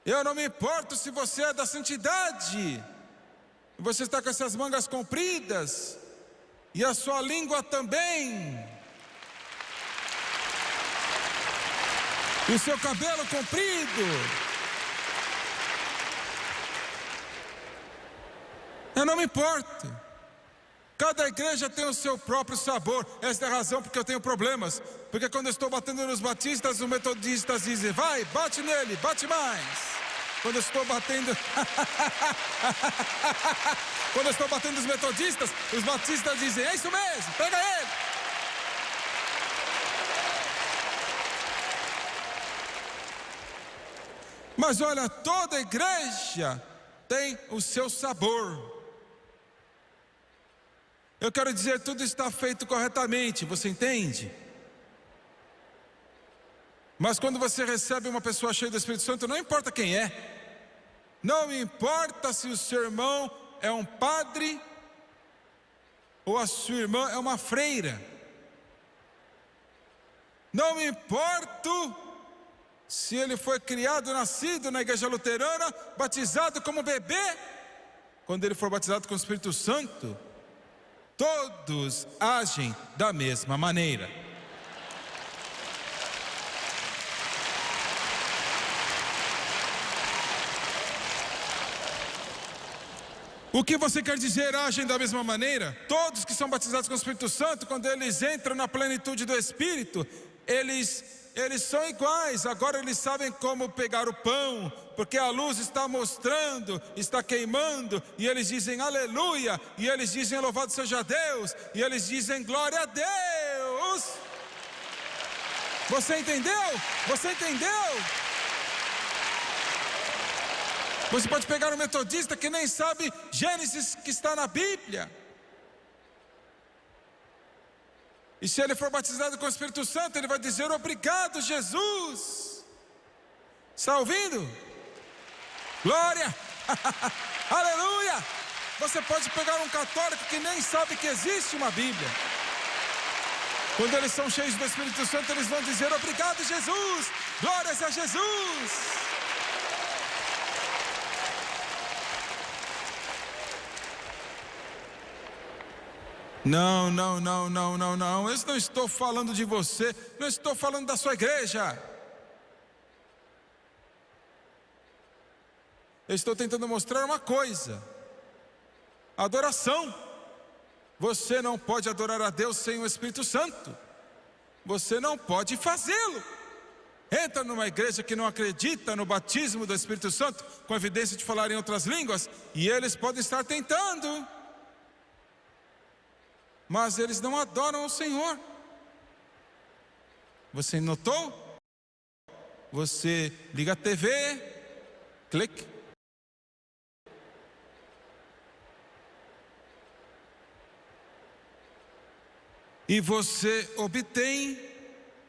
Eu não me importo se você é da santidade, você está com essas mangas compridas, e a sua língua também, e o seu cabelo comprido. Eu não me importo. Cada igreja tem o seu próprio sabor. Esta é a razão porque eu tenho problemas. Porque quando eu estou batendo nos batistas, os metodistas dizem: vai, bate nele, bate mais. Quando eu estou batendo quando eu estou batendo nos metodistas, os batistas dizem: é isso mesmo, pega ele. Mas olha, toda igreja tem o seu sabor. Eu quero dizer, tudo está feito corretamente, você entende? Mas quando você recebe uma pessoa cheia do Espírito Santo, não importa quem é, não importa se o seu irmão é um padre ou a sua irmã é uma freira, não me importo se ele foi criado, nascido na igreja luterana, batizado como bebê. Quando ele for batizado com o Espírito Santo, todos agem da mesma maneira. O que você quer dizer, agem da mesma maneira? Todos que são batizados com o Espírito Santo, quando eles entram na plenitude do Espírito, eles são iguais. Agora eles sabem como pegar o pão, porque a luz está mostrando, está queimando, e eles dizem aleluia, e eles dizem louvado seja Deus, e eles dizem glória a Deus. Você entendeu? Você entendeu? Você pode pegar um metodista que nem sabe Gênesis que está na Bíblia. E se ele for batizado com o Espírito Santo, ele vai dizer: obrigado, Jesus. Está ouvindo? Glória! Aleluia! Você pode pegar um católico que nem sabe que existe uma Bíblia. Quando eles são cheios do Espírito Santo, eles vão dizer: obrigado, Jesus! Glórias a Jesus! Não, eu não estou falando de você, não estou falando da sua igreja. Eu estou tentando mostrar uma coisa: adoração. Você não pode adorar a Deus sem o Espírito Santo. Você não pode fazê-lo. Entra numa igreja que não acredita no batismo do Espírito Santo, com evidência de falar em outras línguas, e eles podem estar tentando, mas eles não adoram o Senhor. Você notou? Você liga a TV, clique. E você obtém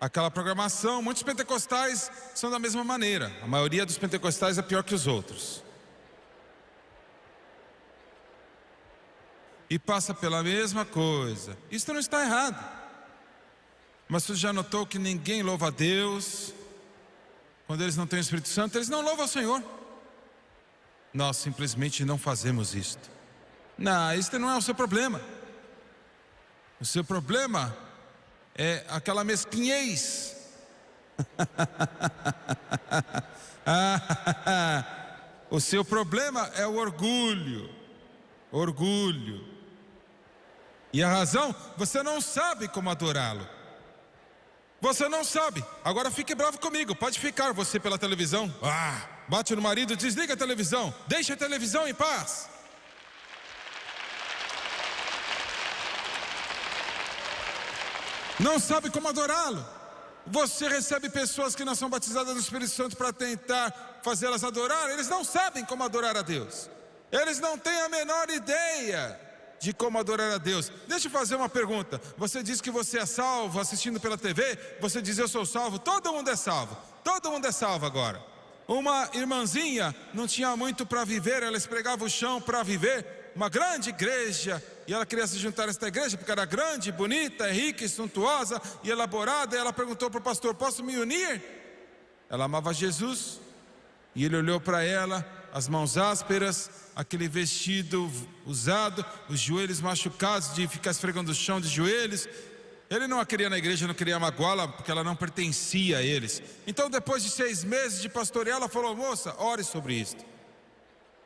aquela programação. Muitos pentecostais são da mesma maneira. A maioria dos pentecostais é pior que os outros. E passa pela mesma coisa. Isso não está errado. Mas você já notou que ninguém louva a Deus quando eles não têm o Espírito Santo? Eles não louvam o Senhor. Nós simplesmente não fazemos isto. Não, isso não é o seu problema. O seu problema é aquela mesquinhez. O seu problema é o orgulho. Orgulho. E a razão, você não sabe como adorá-lo. Você não sabe. Agora fique bravo comigo. Pode ficar você pela televisão. Bate no marido, desliga a televisão. Deixa a televisão em paz. Não sabe como adorá-lo. Você recebe pessoas que não são batizadas no Espírito Santo para tentar fazê-las adorar. Eles não sabem como adorar a Deus. Eles não têm a menor ideia de como adorar a Deus. Deixa eu fazer uma pergunta. Você diz que você é salvo assistindo pela TV. Você diz: eu sou salvo. Todo mundo é salvo. Todo mundo é salvo agora. Uma irmãzinha não tinha muito para viver. Ela esfregava o chão para viver. Uma grande igreja, e ela queria se juntar a esta igreja porque era grande, bonita, rica, suntuosa e elaborada. E ela perguntou para o pastor: posso me unir? Ela amava Jesus, e ele olhou para ela, as mãos ásperas, aquele vestido usado, os joelhos machucados de ficar esfregando o chão de joelhos. Ele não a queria na igreja, não queria magoá-la, porque ela não pertencia a eles. Então, depois de 6 meses de pastorear, ela falou: moça, ore sobre isto.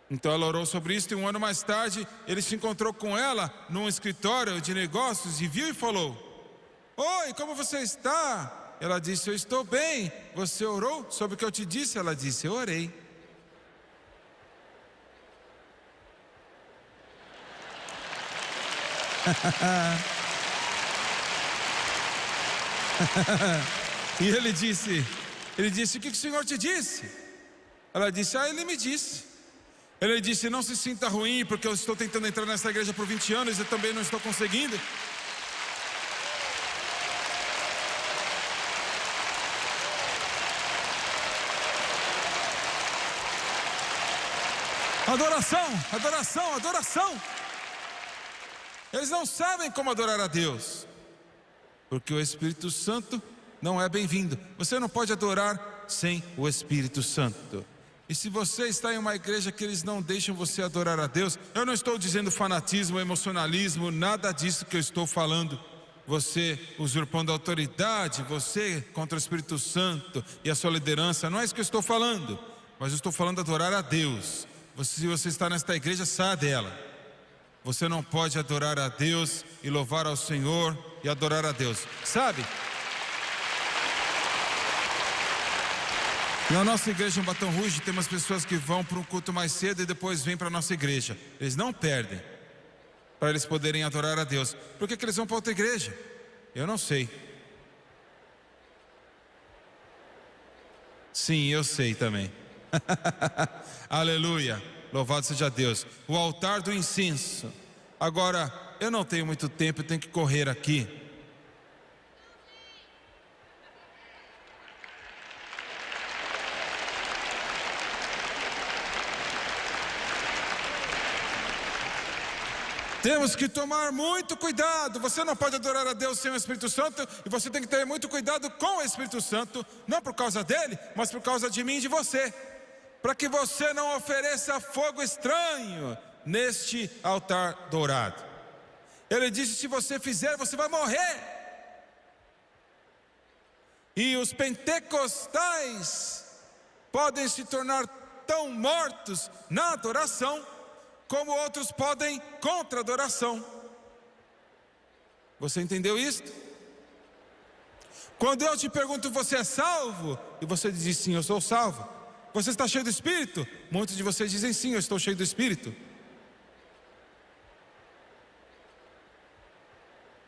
Então ela orou sobre isso, e 1 ano mais tarde ele se encontrou com ela num escritório de negócios e viu e falou: oi, como você está? Ela disse: eu estou bem. Você orou sobre o que eu te disse? Ela disse: eu orei. E ele disse: o que o Senhor te disse? Ela disse: ele me disse. Ele disse: não se sinta ruim, porque eu estou tentando entrar nessa igreja por 20 anos e também não estou conseguindo. Adoração, adoração, adoração. Eles não sabem como adorar a Deus, porque o Espírito Santo não é bem-vindo. Você não pode adorar sem o Espírito Santo. E se você está em uma igreja que eles não deixam você adorar a Deus, eu não estou dizendo fanatismo, emocionalismo, nada disso que eu estou falando. Você usurpando a autoridade, você contra o Espírito Santo e a sua liderança, não é isso que eu estou falando. Mas eu estou falando adorar a Deus. Se você está nesta igreja, saia dela. Você não pode adorar a Deus e louvar ao Senhor e adorar a Deus, sabe? Na nossa igreja em Baton Rouge, temos pessoas que vão para um culto mais cedo e depois vêm para a nossa igreja. Eles não perdem, para eles poderem adorar a Deus. Por que eles vão para outra igreja? Eu não sei. Sim, eu sei também. Aleluia, louvado seja Deus. O altar do incenso. Agora, eu não tenho muito tempo, eu tenho que correr aqui. Temos que tomar muito cuidado. Você não pode adorar a Deus sem o Espírito Santo, e você tem que ter muito cuidado com o Espírito Santo, não por causa dele, mas por causa de mim e de você, para que você não ofereça fogo estranho neste altar dourado. Ele disse: se você fizer, você vai morrer. E os pentecostais podem se tornar tão mortos na adoração como outros podem contra a adoração. Você entendeu isto? Quando eu te pergunto: você é salvo? E você diz: sim, eu sou salvo. Você está cheio do Espírito? Muitos de vocês dizem: sim, eu estou cheio do Espírito.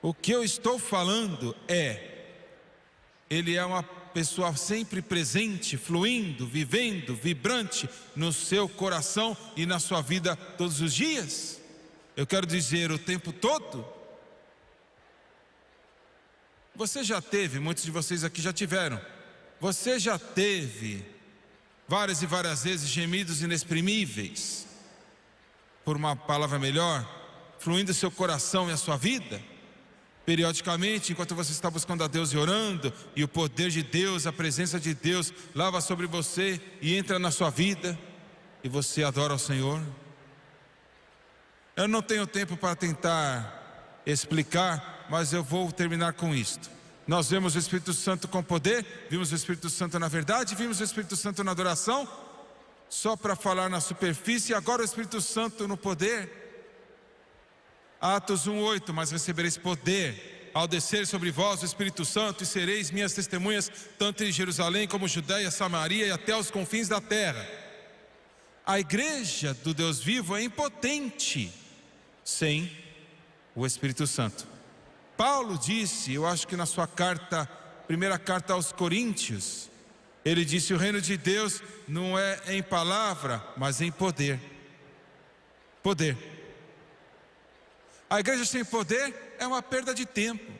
O que eu estou falando ele é uma pessoa sempre presente, fluindo, vivendo, vibrante no seu coração e na sua vida todos os dias. Eu quero dizer, o tempo todo. Você já teve, muitos de vocês aqui já tiveram, você já teve várias e várias vezes gemidos inexprimíveis, por uma palavra melhor, fluindo seu coração e a sua vida? Periodicamente, enquanto você está buscando a Deus e orando, e o poder de Deus, a presença de Deus lava sobre você e entra na sua vida, e você adora ao Senhor. Eu não tenho tempo para tentar explicar, mas eu vou terminar com isto. Nós vemos o Espírito Santo com poder, vimos o Espírito Santo na verdade, vimos o Espírito Santo na adoração, só para falar na superfície. Agora o Espírito Santo no poder. Atos 1:8, mas recebereis poder ao descer sobre vós o Espírito Santo, e sereis minhas testemunhas, tanto em Jerusalém como Judeia, Samaria e até os confins da terra. A igreja do Deus vivo é impotente sem o Espírito Santo. Paulo disse, eu acho que na sua primeira carta aos Coríntios, ele disse: o reino de Deus não é em palavra, mas em poder. Poder. A igreja sem poder é uma perda de tempo.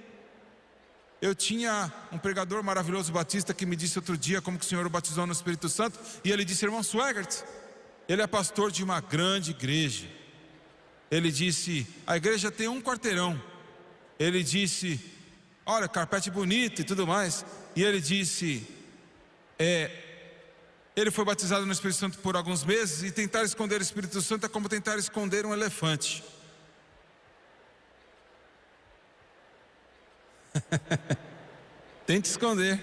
Eu tinha um pregador maravilhoso batista que me disse outro dia como que o Senhor o batizou no Espírito Santo, e ele disse: irmão Swegert, ele é pastor de uma grande igreja. Ele disse: a igreja tem um quarteirão. Ele disse: olha, carpete bonito e tudo mais. E ele disse: ele foi batizado no Espírito Santo por alguns meses, e tentar esconder o Espírito Santo é como tentar esconder um elefante. Tente esconder.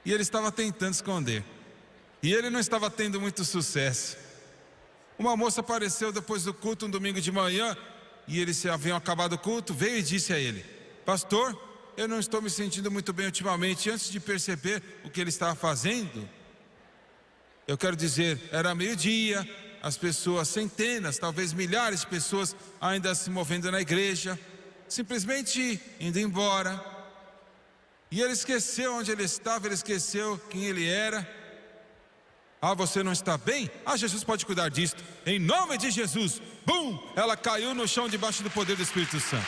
E ele estava tentando esconder, e ele não estava tendo muito sucesso. Uma moça apareceu depois do culto, um domingo de manhã, e eles haviam acabado o culto, veio e disse a ele: pastor, eu não estou me sentindo muito bem ultimamente. Antes de perceber o que ele estava fazendo, eu quero dizer, era meio-dia, as pessoas, centenas, talvez milhares de pessoas ainda se movendo na igreja, simplesmente indo embora. E ele esqueceu onde ele estava, ele esqueceu quem ele era. Ah, você não está bem? Ah, Jesus pode cuidar disso. Em nome de Jesus, bum! Ela caiu no chão debaixo do poder do Espírito Santo.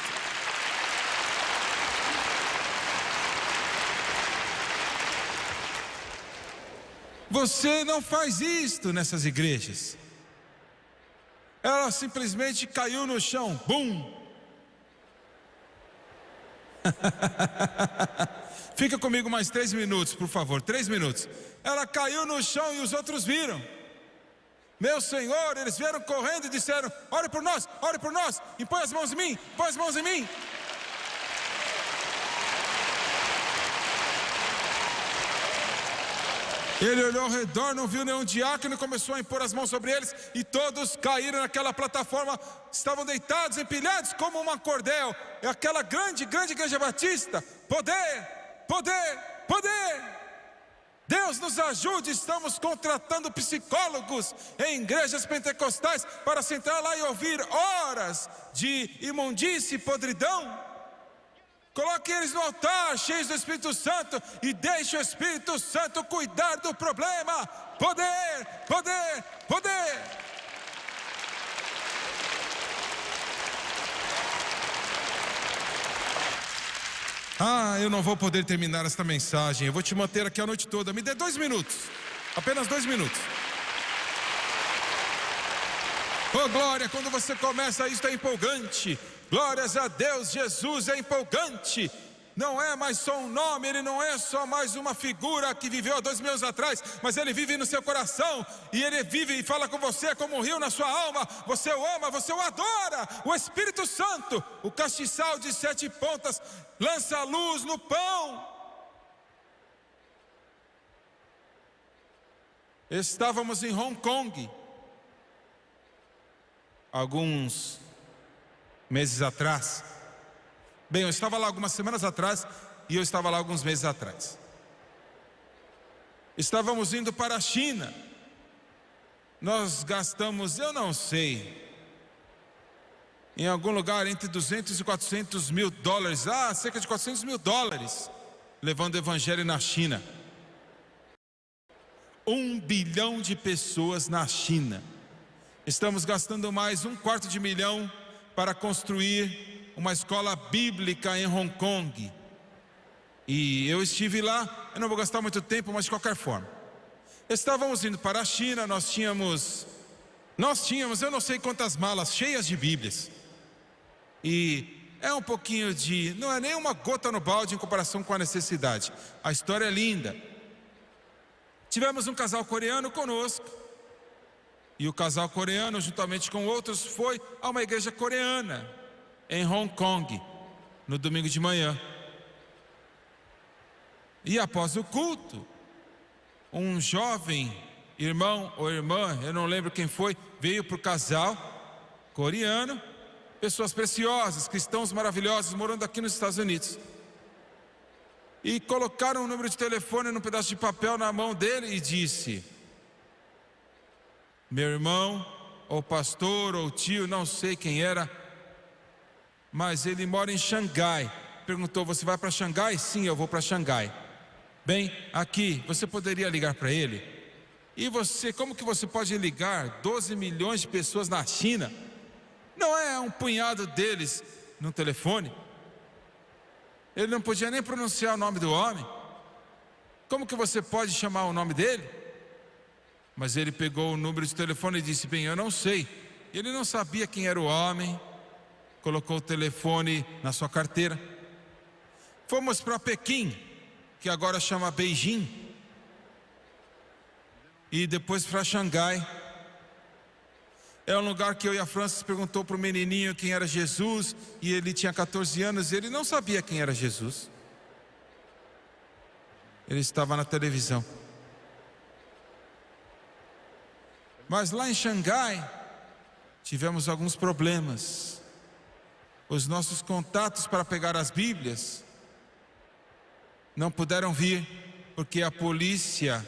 Você não faz isto nessas igrejas. Ela simplesmente caiu no chão, bum! Fica comigo mais 3 minutos, por favor, 3 minutos. Ela caiu no chão e os outros viram. Meu Senhor, eles vieram correndo e disseram: ore por nós, impõe as mãos em mim, põe as mãos em mim. Ele olhou ao redor, não viu nenhum diácono, começou a impor as mãos sobre eles, e todos caíram naquela plataforma, estavam deitados, empilhados como uma cordel. É aquela grande igreja batista. Poder, poder, poder. Deus nos ajude. Estamos contratando psicólogos em igrejas pentecostais para sentar lá e ouvir horas de imundície e podridão. Coloque eles no altar, cheios do Espírito Santo, e deixe o Espírito Santo cuidar do problema. Poder, poder, poder. Ah, eu não vou poder terminar esta mensagem. Eu vou te manter aqui a noite toda. Me dê 2 minutos, apenas 2 minutos. Oh glória, quando você começa isso é empolgante. Glórias a Deus, Jesus é empolgante. Não é mais só um nome, ele não é só mais uma figura que viveu há 2000 anos atrás, mas ele vive no seu coração, e ele vive e fala com você como um rio na sua alma. Você o ama, você o adora. O Espírito Santo, o castiçal de 7 pontas, lança a luz no pão. Estávamos em Hong Kong alguns meses atrás. Bem, eu estava lá algumas semanas atrás e eu estava lá alguns meses atrás. Estávamos indo para a China. Nós gastamos, eu não sei, em algum lugar entre 200 e 400 mil dólares, cerca de 400 mil dólares, levando o evangelho na China. 1 bilhão de pessoas na China. Estamos gastando mais $250 mil para construir uma escola bíblica em Hong Kong. E eu estive lá, eu não vou gastar muito tempo, mas de qualquer forma. Estávamos indo para a China, nós tínhamos, eu não sei quantas malas cheias de Bíblias. E é um pouquinho de, não é nem uma gota no balde em comparação com a necessidade. A história é linda. Tivemos um casal coreano conosco. E o casal coreano, juntamente com outros, foi a uma igreja coreana em Hong Kong, no domingo de manhã. E após o culto, um jovem irmão ou irmã, eu não lembro quem foi, veio para o casal coreano, pessoas preciosas, cristãos maravilhosos, morando aqui nos Estados Unidos. E colocaram um número de telefone num pedaço de papel na mão dele e disse: meu irmão, ou pastor, ou tio, não sei quem era, mas ele mora em Xangai. Perguntou: você vai para Xangai? Sim, eu vou para Xangai. Bem, aqui, você poderia ligar para ele? E você, como que você pode ligar 12 milhões de pessoas na China? Não é um punhado deles no telefone? Ele não podia nem pronunciar o nome do homem. Como que você pode chamar o nome dele? Mas ele pegou o número de telefone e disse: bem, eu não sei. Ele não sabia quem era o homem. Colocou o telefone na sua carteira. Fomos para Pequim, que agora chama Beijing, e depois para Xangai. É um lugar que eu e a Francis perguntou para o menininho quem era Jesus, e ele tinha 14 anos e ele não sabia quem era Jesus. Ele estava na televisão. Mas lá em Xangai tivemos alguns problemas. Os nossos contatos para pegar as Bíblias não puderam vir, porque a polícia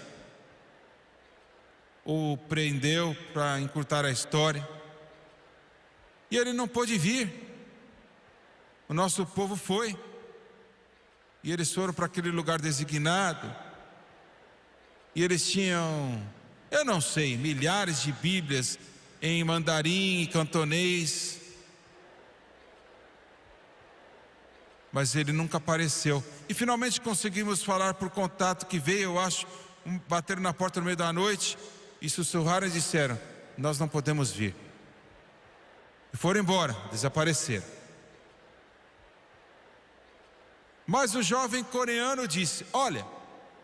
o prendeu, para encurtar a história, e ele não pôde vir. O nosso povo foi, e eles foram para aquele lugar designado, e eles tinham, eu não sei, milhares de Bíblias em mandarim e cantonês, mas ele nunca apareceu. E finalmente conseguimos falar por contato que veio, eu acho, bateram na porta no meio da noite e sussurraram e disseram: nós não podemos vir. E foram embora, desapareceram. Mas o jovem coreano disse: olha,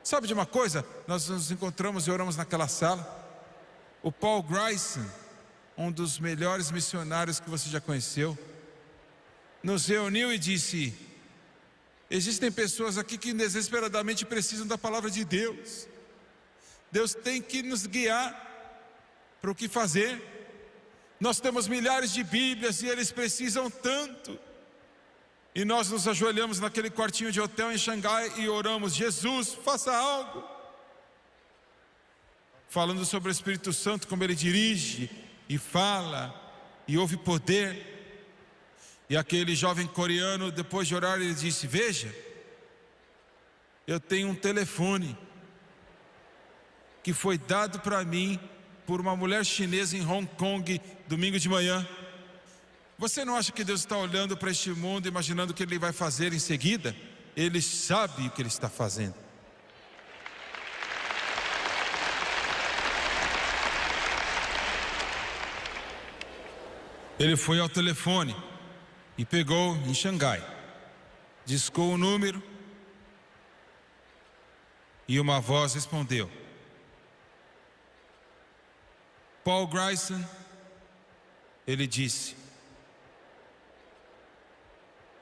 sabe de uma coisa? Nós nos encontramos e oramos naquela sala. O Paul Grayson, um dos melhores missionários que você já conheceu, nos reuniu e disse: existem pessoas aqui que desesperadamente precisam da palavra de Deus. Deus tem que nos guiar para o que fazer. Nós temos milhares de Bíblias e eles precisam tanto. E nós nos ajoelhamos naquele quartinho de hotel em Xangai e oramos: Jesus, faça algo. Falando sobre o Espírito Santo, como ele dirige e fala e houve poder. E aquele jovem coreano, depois de orar, ele disse: veja, eu tenho um telefone que foi dado para mim por uma mulher chinesa em Hong Kong, domingo de manhã. Você não acha que Deus está olhando para este mundo, imaginando o que Ele vai fazer em seguida? Ele sabe o que Ele está fazendo. Ele foi ao telefone e pegou em Xangai, discou o número e uma voz respondeu: Paul Grayson. Ele disse: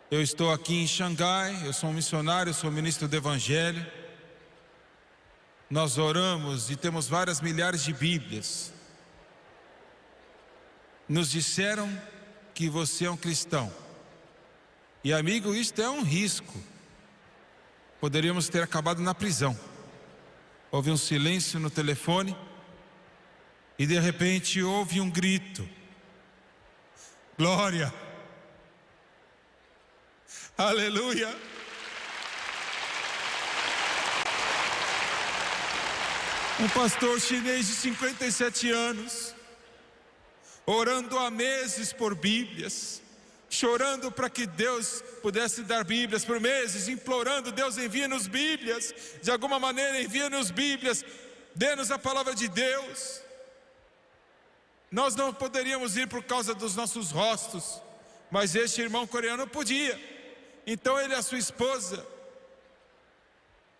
eu estou aqui em Xangai, eu sou um missionário, eu sou ministro do Evangelho. Nós oramos e temos várias milhares de Bíblias. Nos disseram que você é um cristão. E amigo, isto é um risco. Poderíamos ter acabado na prisão. Houve um silêncio no telefone e de repente houve um grito: glória! Aleluia! Um pastor chinês de 57 anos, orando há meses por Bíblias, chorando para que Deus pudesse dar Bíblias por meses, implorando: Deus, envia-nos Bíblias, de alguma maneira envia-nos Bíblias, dê-nos a palavra de Deus. Nós não poderíamos ir por causa dos nossos rostos, mas este irmão coreano podia. Então ele e a sua esposa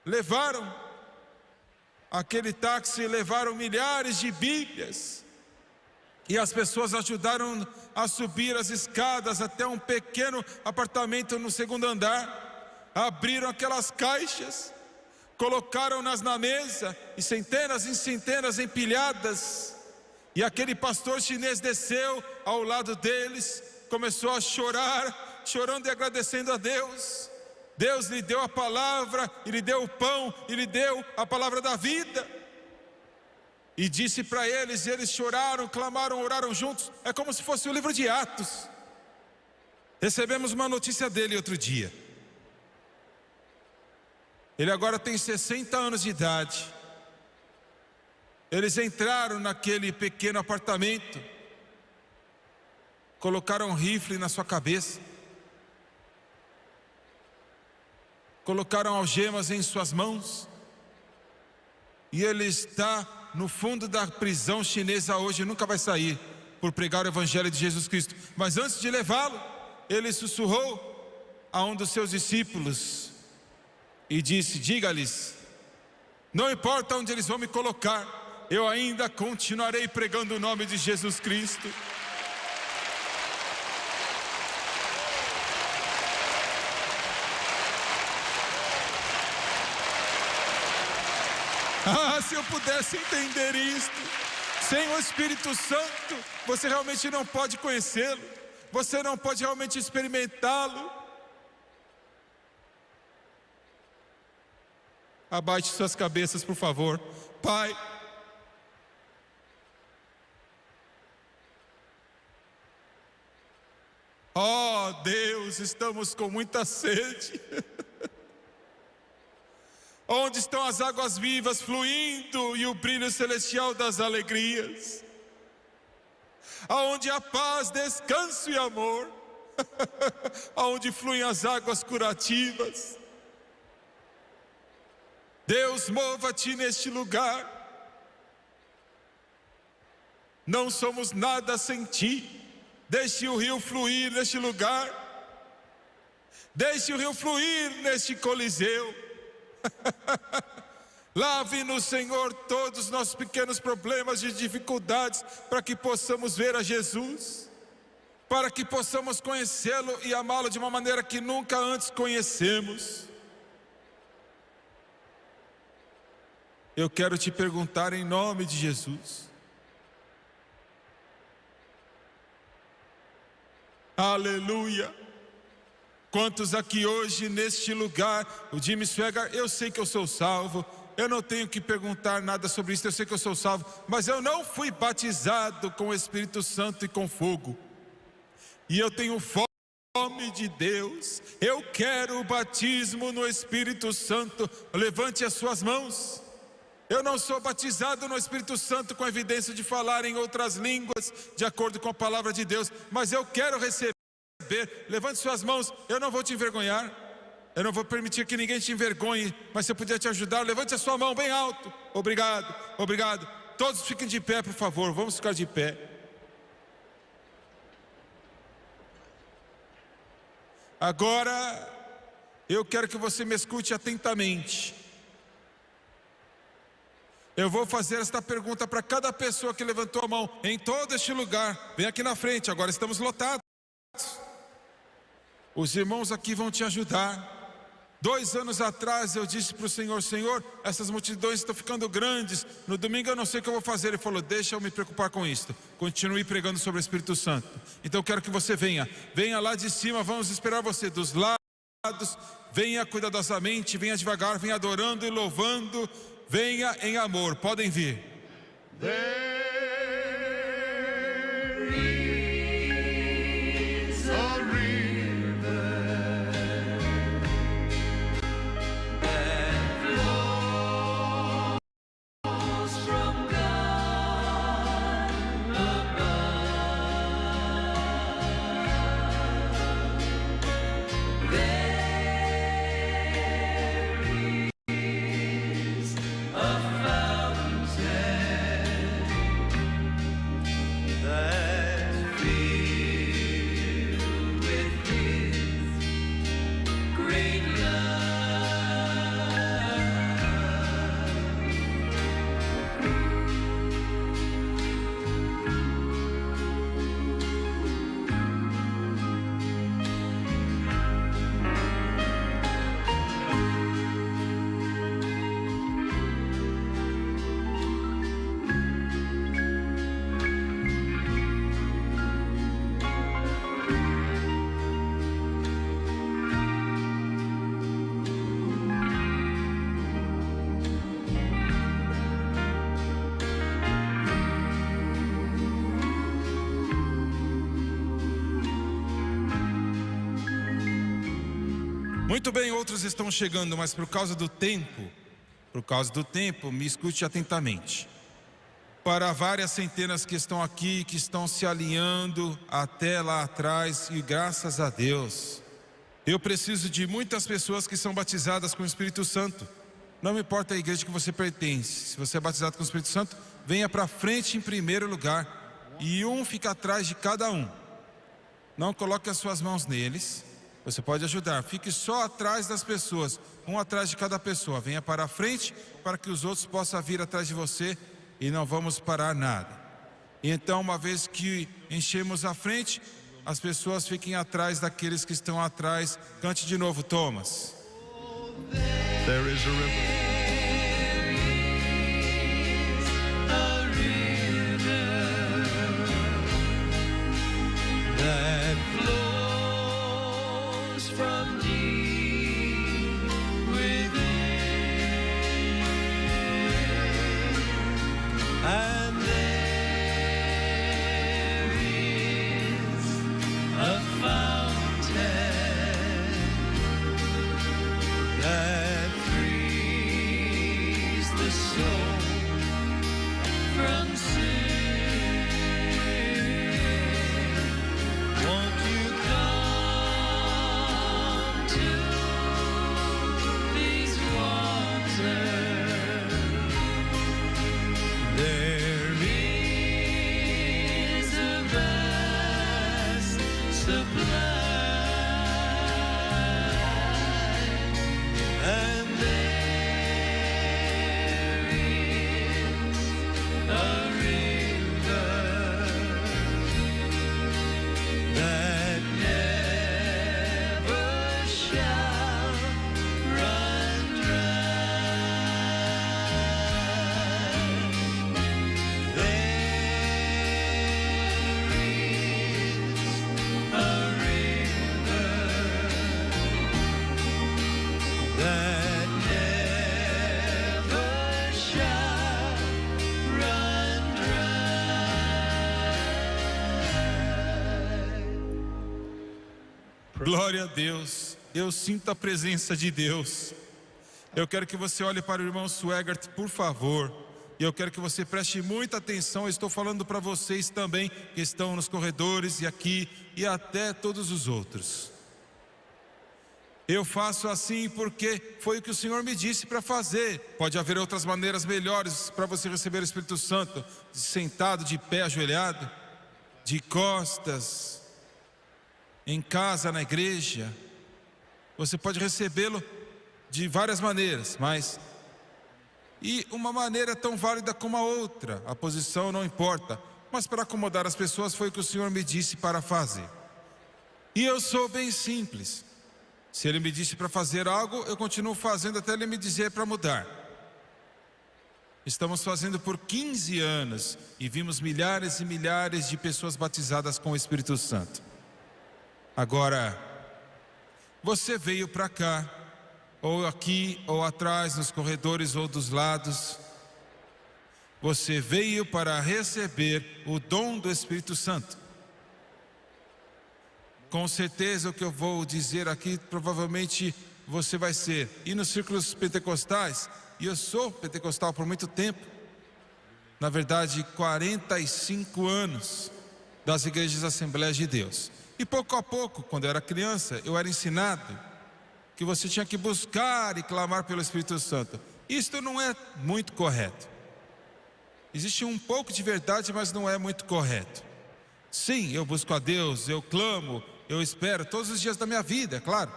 levaram aquele táxi, levaram milhares de Bíblias, e as pessoas ajudaram a subir as escadas até um pequeno apartamento no segundo andar. Abriram aquelas caixas, colocaram-nas na mesa, e centenas empilhadas. E aquele pastor chinês desceu ao lado deles, começou a chorar, chorando e agradecendo a Deus. Deus lhe deu a palavra, e lhe deu o pão, e lhe deu a palavra da vida. E disse para eles, e eles choraram, clamaram, oraram juntos. É como se fosse o livro de Atos. Recebemos uma notícia dele outro dia. Ele agora tem 60 anos de idade. Eles entraram naquele pequeno apartamento, colocaram um rifle na sua cabeça, colocaram algemas em suas mãos, e ele está no fundo da prisão chinesa hoje, nunca vai sair, por pregar o Evangelho de Jesus Cristo. Mas antes de levá-lo, ele sussurrou a um dos seus discípulos e disse: diga-lhes, não importa onde eles vão me colocar, eu ainda continuarei pregando o nome de Jesus Cristo. Ah, se eu pudesse entender isto. Sem o Espírito Santo, você realmente não pode conhecê-lo, você não pode realmente experimentá-lo. Abaixe suas cabeças, por favor. Pai, ó Deus, estamos com muita sede. Onde estão as águas vivas fluindo e o brilho celestial das alegrias? Aonde há paz, descanso e amor? Aonde fluem as águas curativas? Deus, mova-te neste lugar. Não somos nada sem ti. Deixe o rio fluir neste lugar. Deixe o rio fluir neste coliseu. Lave-nos, Senhor, todos os nossos pequenos problemas e dificuldades, para que possamos ver a Jesus, para que possamos conhecê-lo e amá-lo de uma maneira que nunca antes conhecemos. Eu quero te perguntar em nome de Jesus. Aleluia! Quantos aqui hoje neste lugar, o Jimmy Swagger, eu sei que eu sou salvo, eu não tenho que perguntar nada sobre isso, eu sei que eu sou salvo, mas eu não fui batizado com o Espírito Santo e com fogo, e eu tenho fome de Deus, eu quero o batismo no Espírito Santo. Levante as suas mãos. Eu não sou batizado no Espírito Santo com evidência de falar em outras línguas, de acordo com a palavra de Deus, mas eu quero receber. Levante suas mãos, eu não vou te envergonhar, eu não vou permitir que ninguém te envergonhe, mas se eu puder te ajudar, levante a sua mão bem alto. Obrigado, obrigado. Todos fiquem de pé, por favor, vamos ficar de pé. Agora, eu quero que você me escute atentamente. Eu vou fazer esta pergunta para cada pessoa que levantou a mão em todo este lugar. Vem aqui na frente, agora estamos lotados. Os irmãos aqui vão te ajudar. 2 anos atrás eu disse para o Senhor: Senhor, essas multidões estão ficando grandes. No domingo eu não sei o que eu vou fazer. Ele falou: deixa eu me preocupar com isto. Continue pregando sobre o Espírito Santo. Então eu quero que você venha. Venha lá de cima, vamos esperar você dos lados. Venha cuidadosamente, venha devagar, venha adorando e louvando. Venha em amor, podem vir. Muito bem, outros estão chegando, mas por causa do tempo, me escute atentamente. Para várias centenas que estão aqui, que estão se alinhando até lá atrás, e graças a Deus, eu preciso de muitas pessoas que são batizadas com o Espírito Santo. Não me importa a igreja que você pertence, se você é batizado com o Espírito Santo, venha para frente em primeiro lugar, e um fica atrás de cada um. Não coloque as suas mãos neles. Você pode ajudar, fique só atrás das pessoas, um atrás de cada pessoa. Venha para a frente para que os outros possam vir atrás de você e não vamos parar nada. E então, uma vez que enchemos a frente, as pessoas fiquem atrás daqueles que estão atrás. Cante de novo, Thomas. There is a river. Glória a Deus, eu sinto a presença de Deus. Eu quero que você olhe para o irmão Swegart, por favor. E eu quero que você preste muita atenção. Eu estou falando para vocês também que estão nos corredores e aqui e até todos os outros. Eu faço assim porque foi o que o Senhor me disse para fazer. Pode haver outras maneiras melhores para você receber o Espírito Santo, sentado, de pé, ajoelhado, de costas. em casa, na igreja. Você pode recebê-lo de várias maneiras, mas... E uma maneira é tão válida como a outra, a posição não importa. Mas para acomodar as pessoas foi o que o Senhor me disse para fazer. E eu sou bem simples. Se Ele me disse para fazer algo, eu continuo fazendo até Ele me dizer para mudar. Estamos fazendo por 15 anos e vimos milhares e milhares de pessoas batizadas com o Espírito Santo. Agora, você veio para cá, ou aqui, ou atrás, nos corredores ou dos lados. Você veio para receber o dom do Espírito Santo. Com certeza o que eu vou dizer aqui, provavelmente você vai ser. E nos círculos pentecostais, e eu sou pentecostal por muito tempo, na verdade 45 anos das igrejas Assembleias de Deus. E pouco a pouco, quando eu era criança, eu era ensinado que você tinha que buscar e clamar pelo Espírito Santo. Isto não é muito correto. Existe um pouco de verdade, mas não é muito correto. Sim, eu busco a Deus, eu clamo, eu espero todos os dias da minha vida, é claro.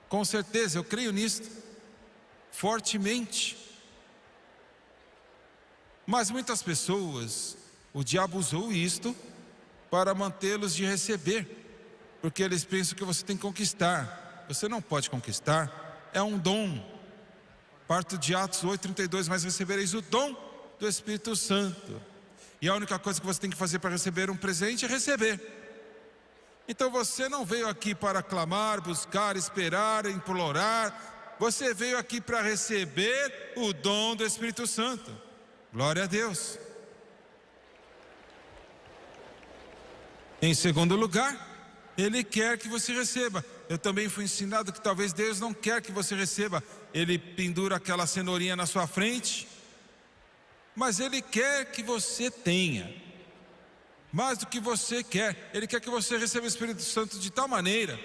Com certeza, eu creio nisto fortemente. Mas muitas pessoas, o diabo usou isto para mantê-los de receber, porque eles pensam que você tem que conquistar. Você não pode conquistar, é um dom. Parto de Atos 8:32, mas recebereis o dom do Espírito Santo. E a única coisa que você tem que fazer para receber um presente é receber. Então você não veio aqui para clamar, buscar, esperar, implorar. Você veio aqui para receber o dom do Espírito Santo. Glória a Deus. Em segundo lugar, Ele quer que você receba. Eu também fui ensinado que talvez Deus não quer que você receba. Ele pendura aquela cenourinha na sua frente, mas Ele quer que você tenha. Mais do que você quer, Ele quer que você receba o Espírito Santo de tal maneira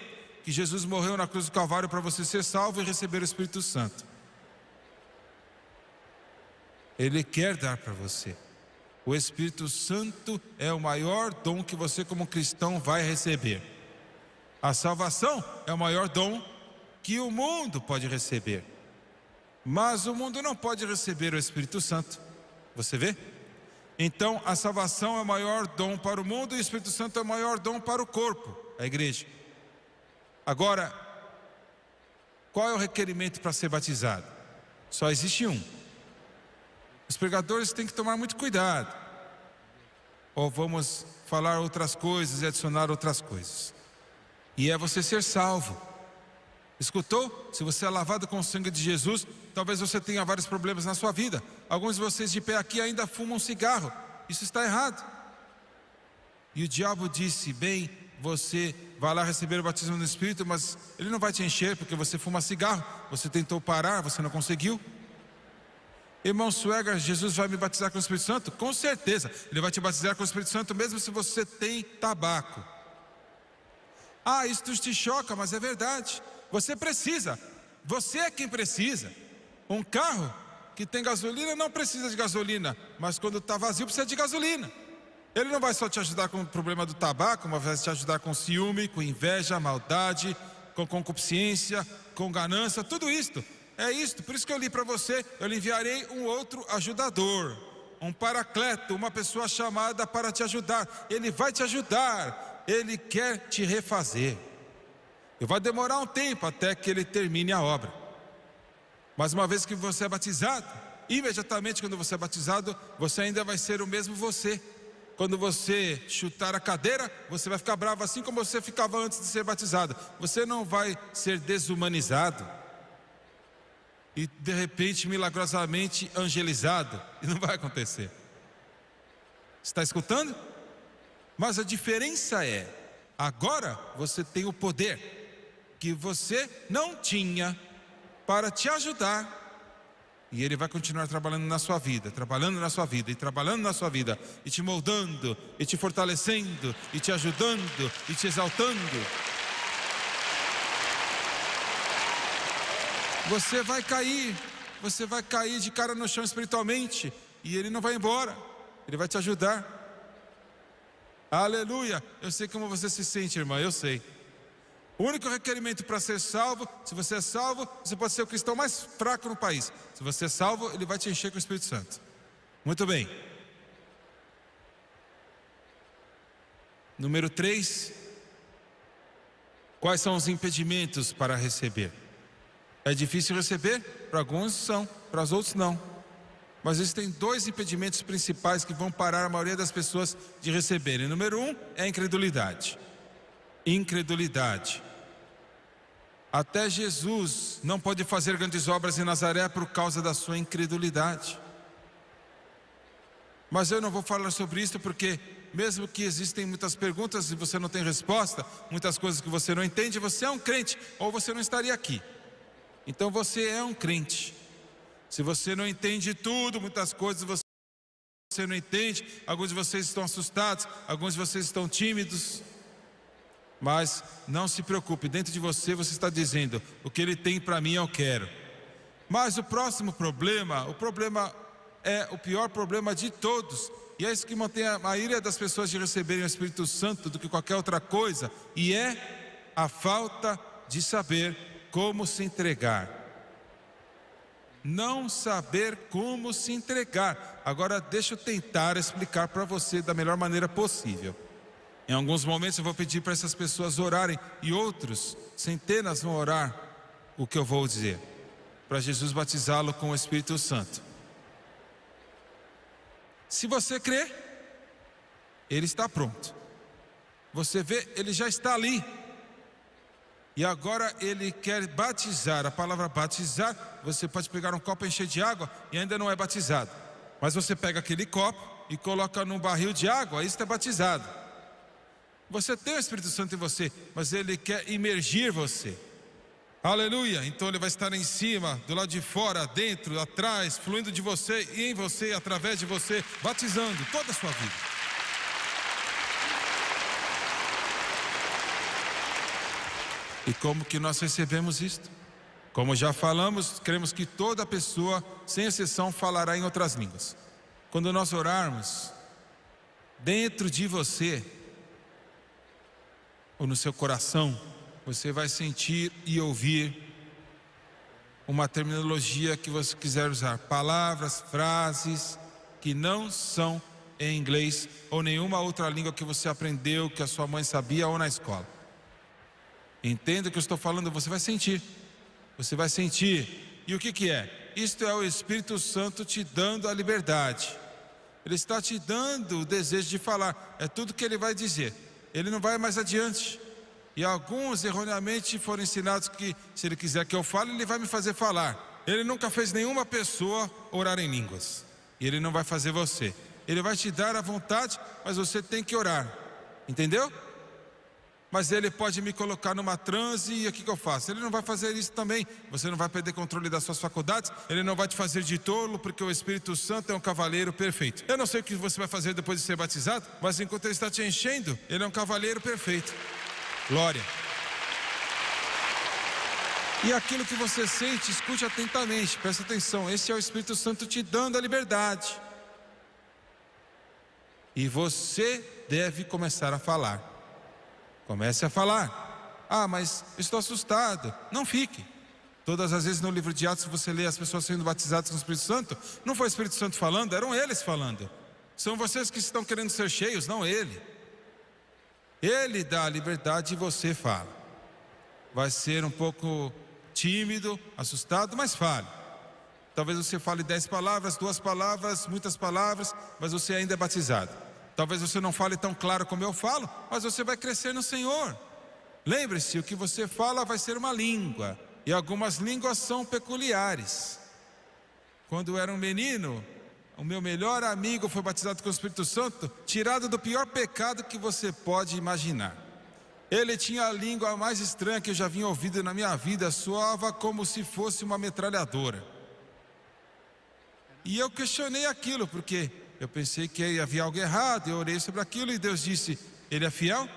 que Jesus morreu na cruz do Calvário para você ser salvo e receber o Espírito Santo. Ele quer dar para você. O Espírito Santo é o maior dom que você como cristão vai receber. A salvação é o maior dom que o mundo pode receber. Mas o mundo não pode receber o Espírito Santo. Você vê? Então a salvação é o maior dom para o mundo e o Espírito Santo é o maior dom para o corpo, a igreja. Agora, qual é o requerimento para ser batizado? Só existe um. Os pregadores têm que tomar muito cuidado. Ou vamos falar outras coisas e adicionar outras coisas. E é você ser salvo. Escutou? Se você é lavado com o sangue de Jesus, talvez você tenha vários problemas na sua vida. Alguns de vocês de pé aqui ainda fumam cigarro. Isso está errado. E o diabo disse, bem, você vai lá receber o batismo no Espírito, mas ele não vai te encher porque você fuma cigarro. Você tentou parar, você não conseguiu. Irmão Suegar, Jesus vai me batizar com o Espírito Santo? Com certeza, Ele vai te batizar com o Espírito Santo mesmo se você tem tabaco. Ah, isso te choca, mas é verdade. Você precisa, você é quem precisa. Um carro que tem gasolina não precisa de gasolina, mas quando está vazio precisa de gasolina. Ele não vai só te ajudar com o problema do tabaco, mas vai te ajudar com ciúme, com inveja, maldade, com concupiscência, com ganância, tudo isto. É isto, por isso que eu li para você, eu lhe enviarei um outro ajudador, um paracleto, uma pessoa chamada para te ajudar. Ele vai te ajudar, Ele quer te refazer. E vai demorar um tempo até que Ele termine a obra. Mas uma vez que você é batizado, imediatamente quando você é batizado, você ainda vai ser o mesmo você. Quando você chutar a cadeira, você vai ficar bravo assim como você ficava antes de ser batizado. Você não vai ser desumanizado e de repente, milagrosamente, angelizado. E não vai acontecer. Está escutando? Mas a diferença é, agora você tem o poder que você não tinha para te ajudar. E Ele vai continuar trabalhando na sua vida, trabalhando na sua vida e trabalhando na sua vida, e te moldando, e te fortalecendo, e te ajudando, e te exaltando. Você vai cair de cara no chão espiritualmente, e Ele não vai embora, Ele vai te ajudar. Aleluia. Eu sei como você se sente, irmã, eu sei. O único requerimento para ser salvo, se você é salvo, você pode ser o cristão mais fraco no país. Se você é salvo, ele vai te encher com o Espírito Santo. Muito bem. Número 3. Quais são os impedimentos para receber? É difícil receber? Para alguns são, para os outros não. Mas existem 2 impedimentos principais que vão parar a maioria das pessoas de receberem. Número 1 é a incredulidade. Incredulidade. Até Jesus não pode fazer grandes obras em Nazaré por causa da sua incredulidade. Mas eu não vou falar sobre isso porque mesmo que existem muitas perguntas e você não tem resposta, muitas coisas que você não entende, você é um crente ou você não estaria aqui. Então você é um crente. Se você não entende tudo, muitas coisas você não entende, alguns de vocês estão assustados, alguns de vocês estão tímidos. Mas não se preocupe, dentro de você está dizendo, o que ele tem para mim eu quero. Mas o próximo problema, é o pior problema de todos. E é isso que mantém a maioria das pessoas de receberem o Espírito Santo do que qualquer outra coisa. E é a falta de saber como se entregar. Não saber como se entregar. Agora deixa eu tentar explicar para você da melhor maneira possível. Em alguns momentos eu vou pedir para essas pessoas orarem. E outros, centenas, vão orar o que eu vou dizer. Para Jesus batizá-lo com o Espírito Santo. Se você crê, ele está pronto. Você vê, ele já está ali. E agora ele quer batizar. A palavra batizar, você pode pegar um copo e encher de água e ainda não é batizado. Mas você pega aquele copo e coloca num barril de água, aí está batizado. Você tem o Espírito Santo em você, mas ele quer imergir você. Aleluia, então ele vai estar em cima, do lado de fora, dentro, atrás, fluindo de você e em você, através de você, batizando toda a sua vida. E como que nós recebemos isto? Como já falamos, cremos que toda pessoa, sem exceção, falará em outras línguas. Quando nós orarmos, dentro de você, ou no seu coração, você vai sentir e ouvir uma terminologia que você quiser usar. Palavras, frases que não são em inglês ou nenhuma outra língua que você aprendeu, que a sua mãe sabia ou na escola. Entenda o que eu estou falando, você vai sentir. Você vai sentir. E o que é? Isto é o Espírito Santo te dando a liberdade. Ele está te dando o desejo de falar. É tudo que ele vai dizer. Ele não vai mais adiante. E alguns erroneamente foram ensinados que se ele quiser que eu fale, ele vai me fazer falar. Ele nunca fez nenhuma pessoa orar em línguas. E ele não vai fazer você. Ele vai te dar a vontade, mas você tem que orar. Entendeu? Mas ele pode me colocar numa transe e o que eu faço? Ele não vai fazer isso também. Você não vai perder controle das suas faculdades. Ele não vai te fazer de tolo, porque o Espírito Santo é um cavaleiro perfeito. Eu não sei o que você vai fazer depois de ser batizado, mas enquanto ele está te enchendo, ele é um cavaleiro perfeito. Glória. E aquilo que você sente, escute atentamente, presta atenção. Esse é o Espírito Santo te dando a liberdade. E você deve começar a falar. Comece a falar. Ah, mas estou assustado. Não fique. Todas as vezes no livro de Atos você lê as pessoas sendo batizadas com o Espírito Santo. Não foi o Espírito Santo falando, eram eles falando. São vocês que estão querendo ser cheios, não ele. Ele dá a liberdade e você fala. Vai ser um pouco tímido, assustado, mas fale. Talvez você fale 10 palavras, 2 palavras, muitas palavras, mas você ainda é batizado. Talvez você não fale tão claro como eu falo, mas você vai crescer no Senhor. Lembre-se, o que você fala vai ser uma língua. E algumas línguas são peculiares. Quando eu era um menino, o meu melhor amigo foi batizado com o Espírito Santo, tirado do pior pecado que você pode imaginar. Ele tinha a língua mais estranha que eu já vinha ouvido na minha vida, soava como se fosse uma metralhadora. E eu questionei aquilo, porque eu pensei que havia algo errado, eu orei sobre aquilo e Deus disse, ele é fiel,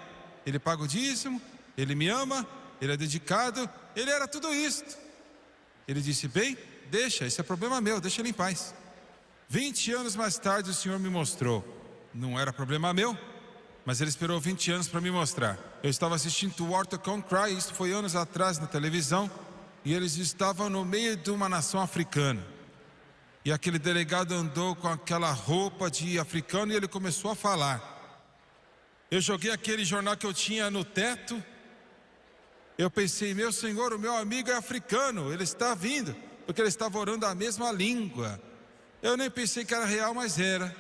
ele paga o dízimo, ele me ama, ele é dedicado, ele era tudo isto. Ele disse, bem, deixa, esse é problema meu, deixa ele em paz. 20 anos mais tarde o Senhor me mostrou, não era problema meu, mas ele esperou 20 anos para me mostrar. Eu estava assistindo Water Can't Cry, isso foi anos atrás na televisão, e eles estavam no meio de uma nação africana. E aquele delegado andou com aquela roupa de africano e ele começou a falar. Eu joguei aquele jornal que eu tinha no teto. Eu pensei, meu Senhor, o meu amigo é africano, ele está vindo, porque ele estava orando a mesma língua. Eu nem pensei que era real, mas era.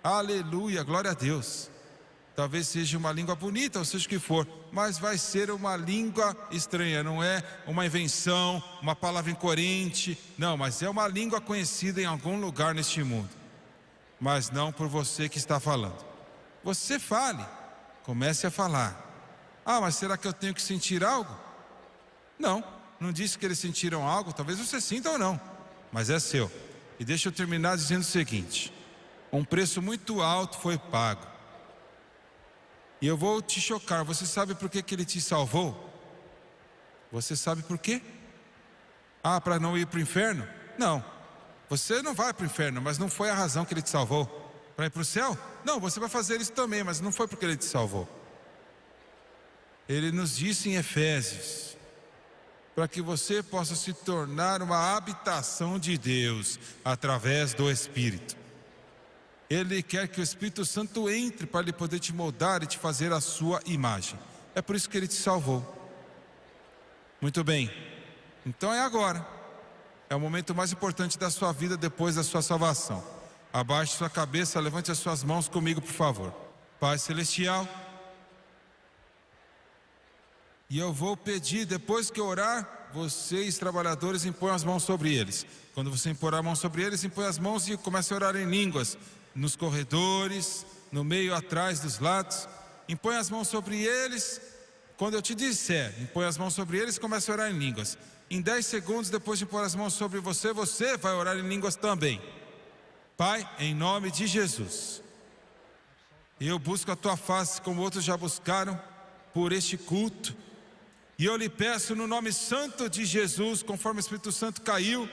Aleluia, glória a Deus. Talvez seja uma língua bonita, ou seja o que for, mas vai ser uma língua estranha, não é uma invenção, uma palavra incoerente, não, mas é uma língua conhecida em algum lugar neste mundo. Mas não por você que está falando. Você fale, comece a falar. Ah, mas será que eu tenho que sentir algo? Não, não disse que eles sentiram algo, talvez você sinta ou não, mas é seu. E deixa eu terminar dizendo o seguinte: um preço muito alto foi pago. E eu vou te chocar, você sabe por que ele te salvou? Você sabe por quê? Ah, para não ir para o inferno? Não, você não vai para o inferno, mas não foi a razão que ele te salvou. Para ir para o céu? Não, você vai fazer isso também, mas não foi porque ele te salvou. Ele nos disse em Efésios, para que você possa se tornar uma habitação de Deus através do Espírito. Ele quer que o Espírito Santo entre para ele poder te moldar e te fazer a sua imagem. É por isso que ele te salvou. Muito bem, então é agora. É o momento mais importante da sua vida depois da sua salvação. Abaixe sua cabeça, levante as suas mãos comigo, por favor. Pai Celestial, e eu vou pedir, depois que eu orar, vocês, trabalhadores, impõem as mãos sobre eles. Quando você impor a mão sobre eles, impõe as mãos e comece a orar em línguas. Nos corredores, no meio, atrás, dos lados. Impõe as mãos sobre eles. Quando eu te disser, impõe as mãos sobre eles e comece a orar em línguas. Em 10 segundos, depois de impor as mãos sobre você, você vai orar em línguas também. Pai, em nome de Jesus, eu busco a tua face como outros já buscaram por este culto. E eu lhe peço no nome santo de Jesus, conforme o Espírito Santo caiu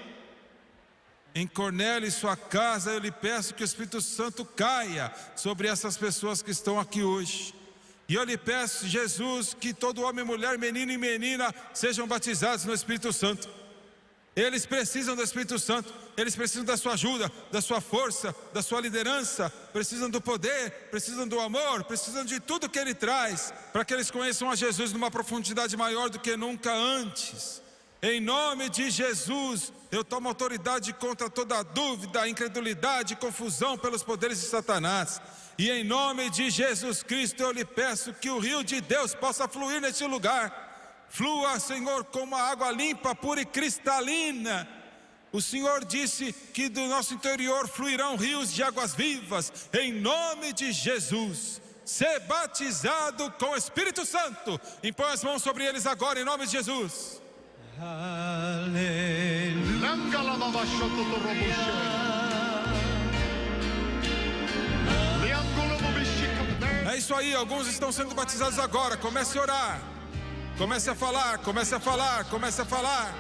em Cornélio e sua casa, eu lhe peço que o Espírito Santo caia sobre essas pessoas que estão aqui hoje. E eu lhe peço, Jesus, que todo homem, mulher, menino e menina sejam batizados no Espírito Santo. Eles precisam do Espírito Santo, eles precisam da sua ajuda, da sua força, da sua liderança, precisam do poder, precisam do amor, precisam de tudo que Ele traz, para que eles conheçam a Jesus numa profundidade maior do que nunca antes. Em nome de Jesus, eu tomo autoridade contra toda dúvida, incredulidade, confusão pelos poderes de Satanás. E em nome de Jesus Cristo eu lhe peço que o rio de Deus possa fluir neste lugar. Flua, Senhor, como uma água limpa, pura e cristalina. O Senhor disse que do nosso interior fluirão rios de águas vivas. Em nome de Jesus, ser batizado com o Espírito Santo. Impõe as mãos sobre eles agora, em nome de Jesus. É isso aí, alguns estão sendo batizados agora. Comece a orar, comece a falar, comece a falar, comece a falar.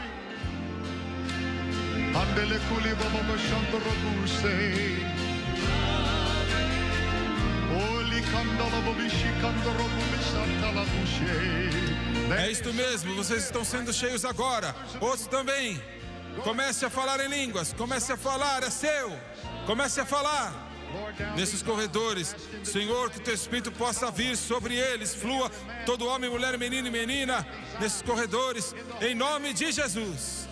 É isto mesmo, vocês estão sendo cheios agora. Outros também. Comece a falar em línguas, comece a falar, é seu. Comece a falar nesses corredores. Senhor, que teu Espírito possa vir sobre eles. Flua todo homem, mulher, menino e menina nesses corredores, em nome de Jesus.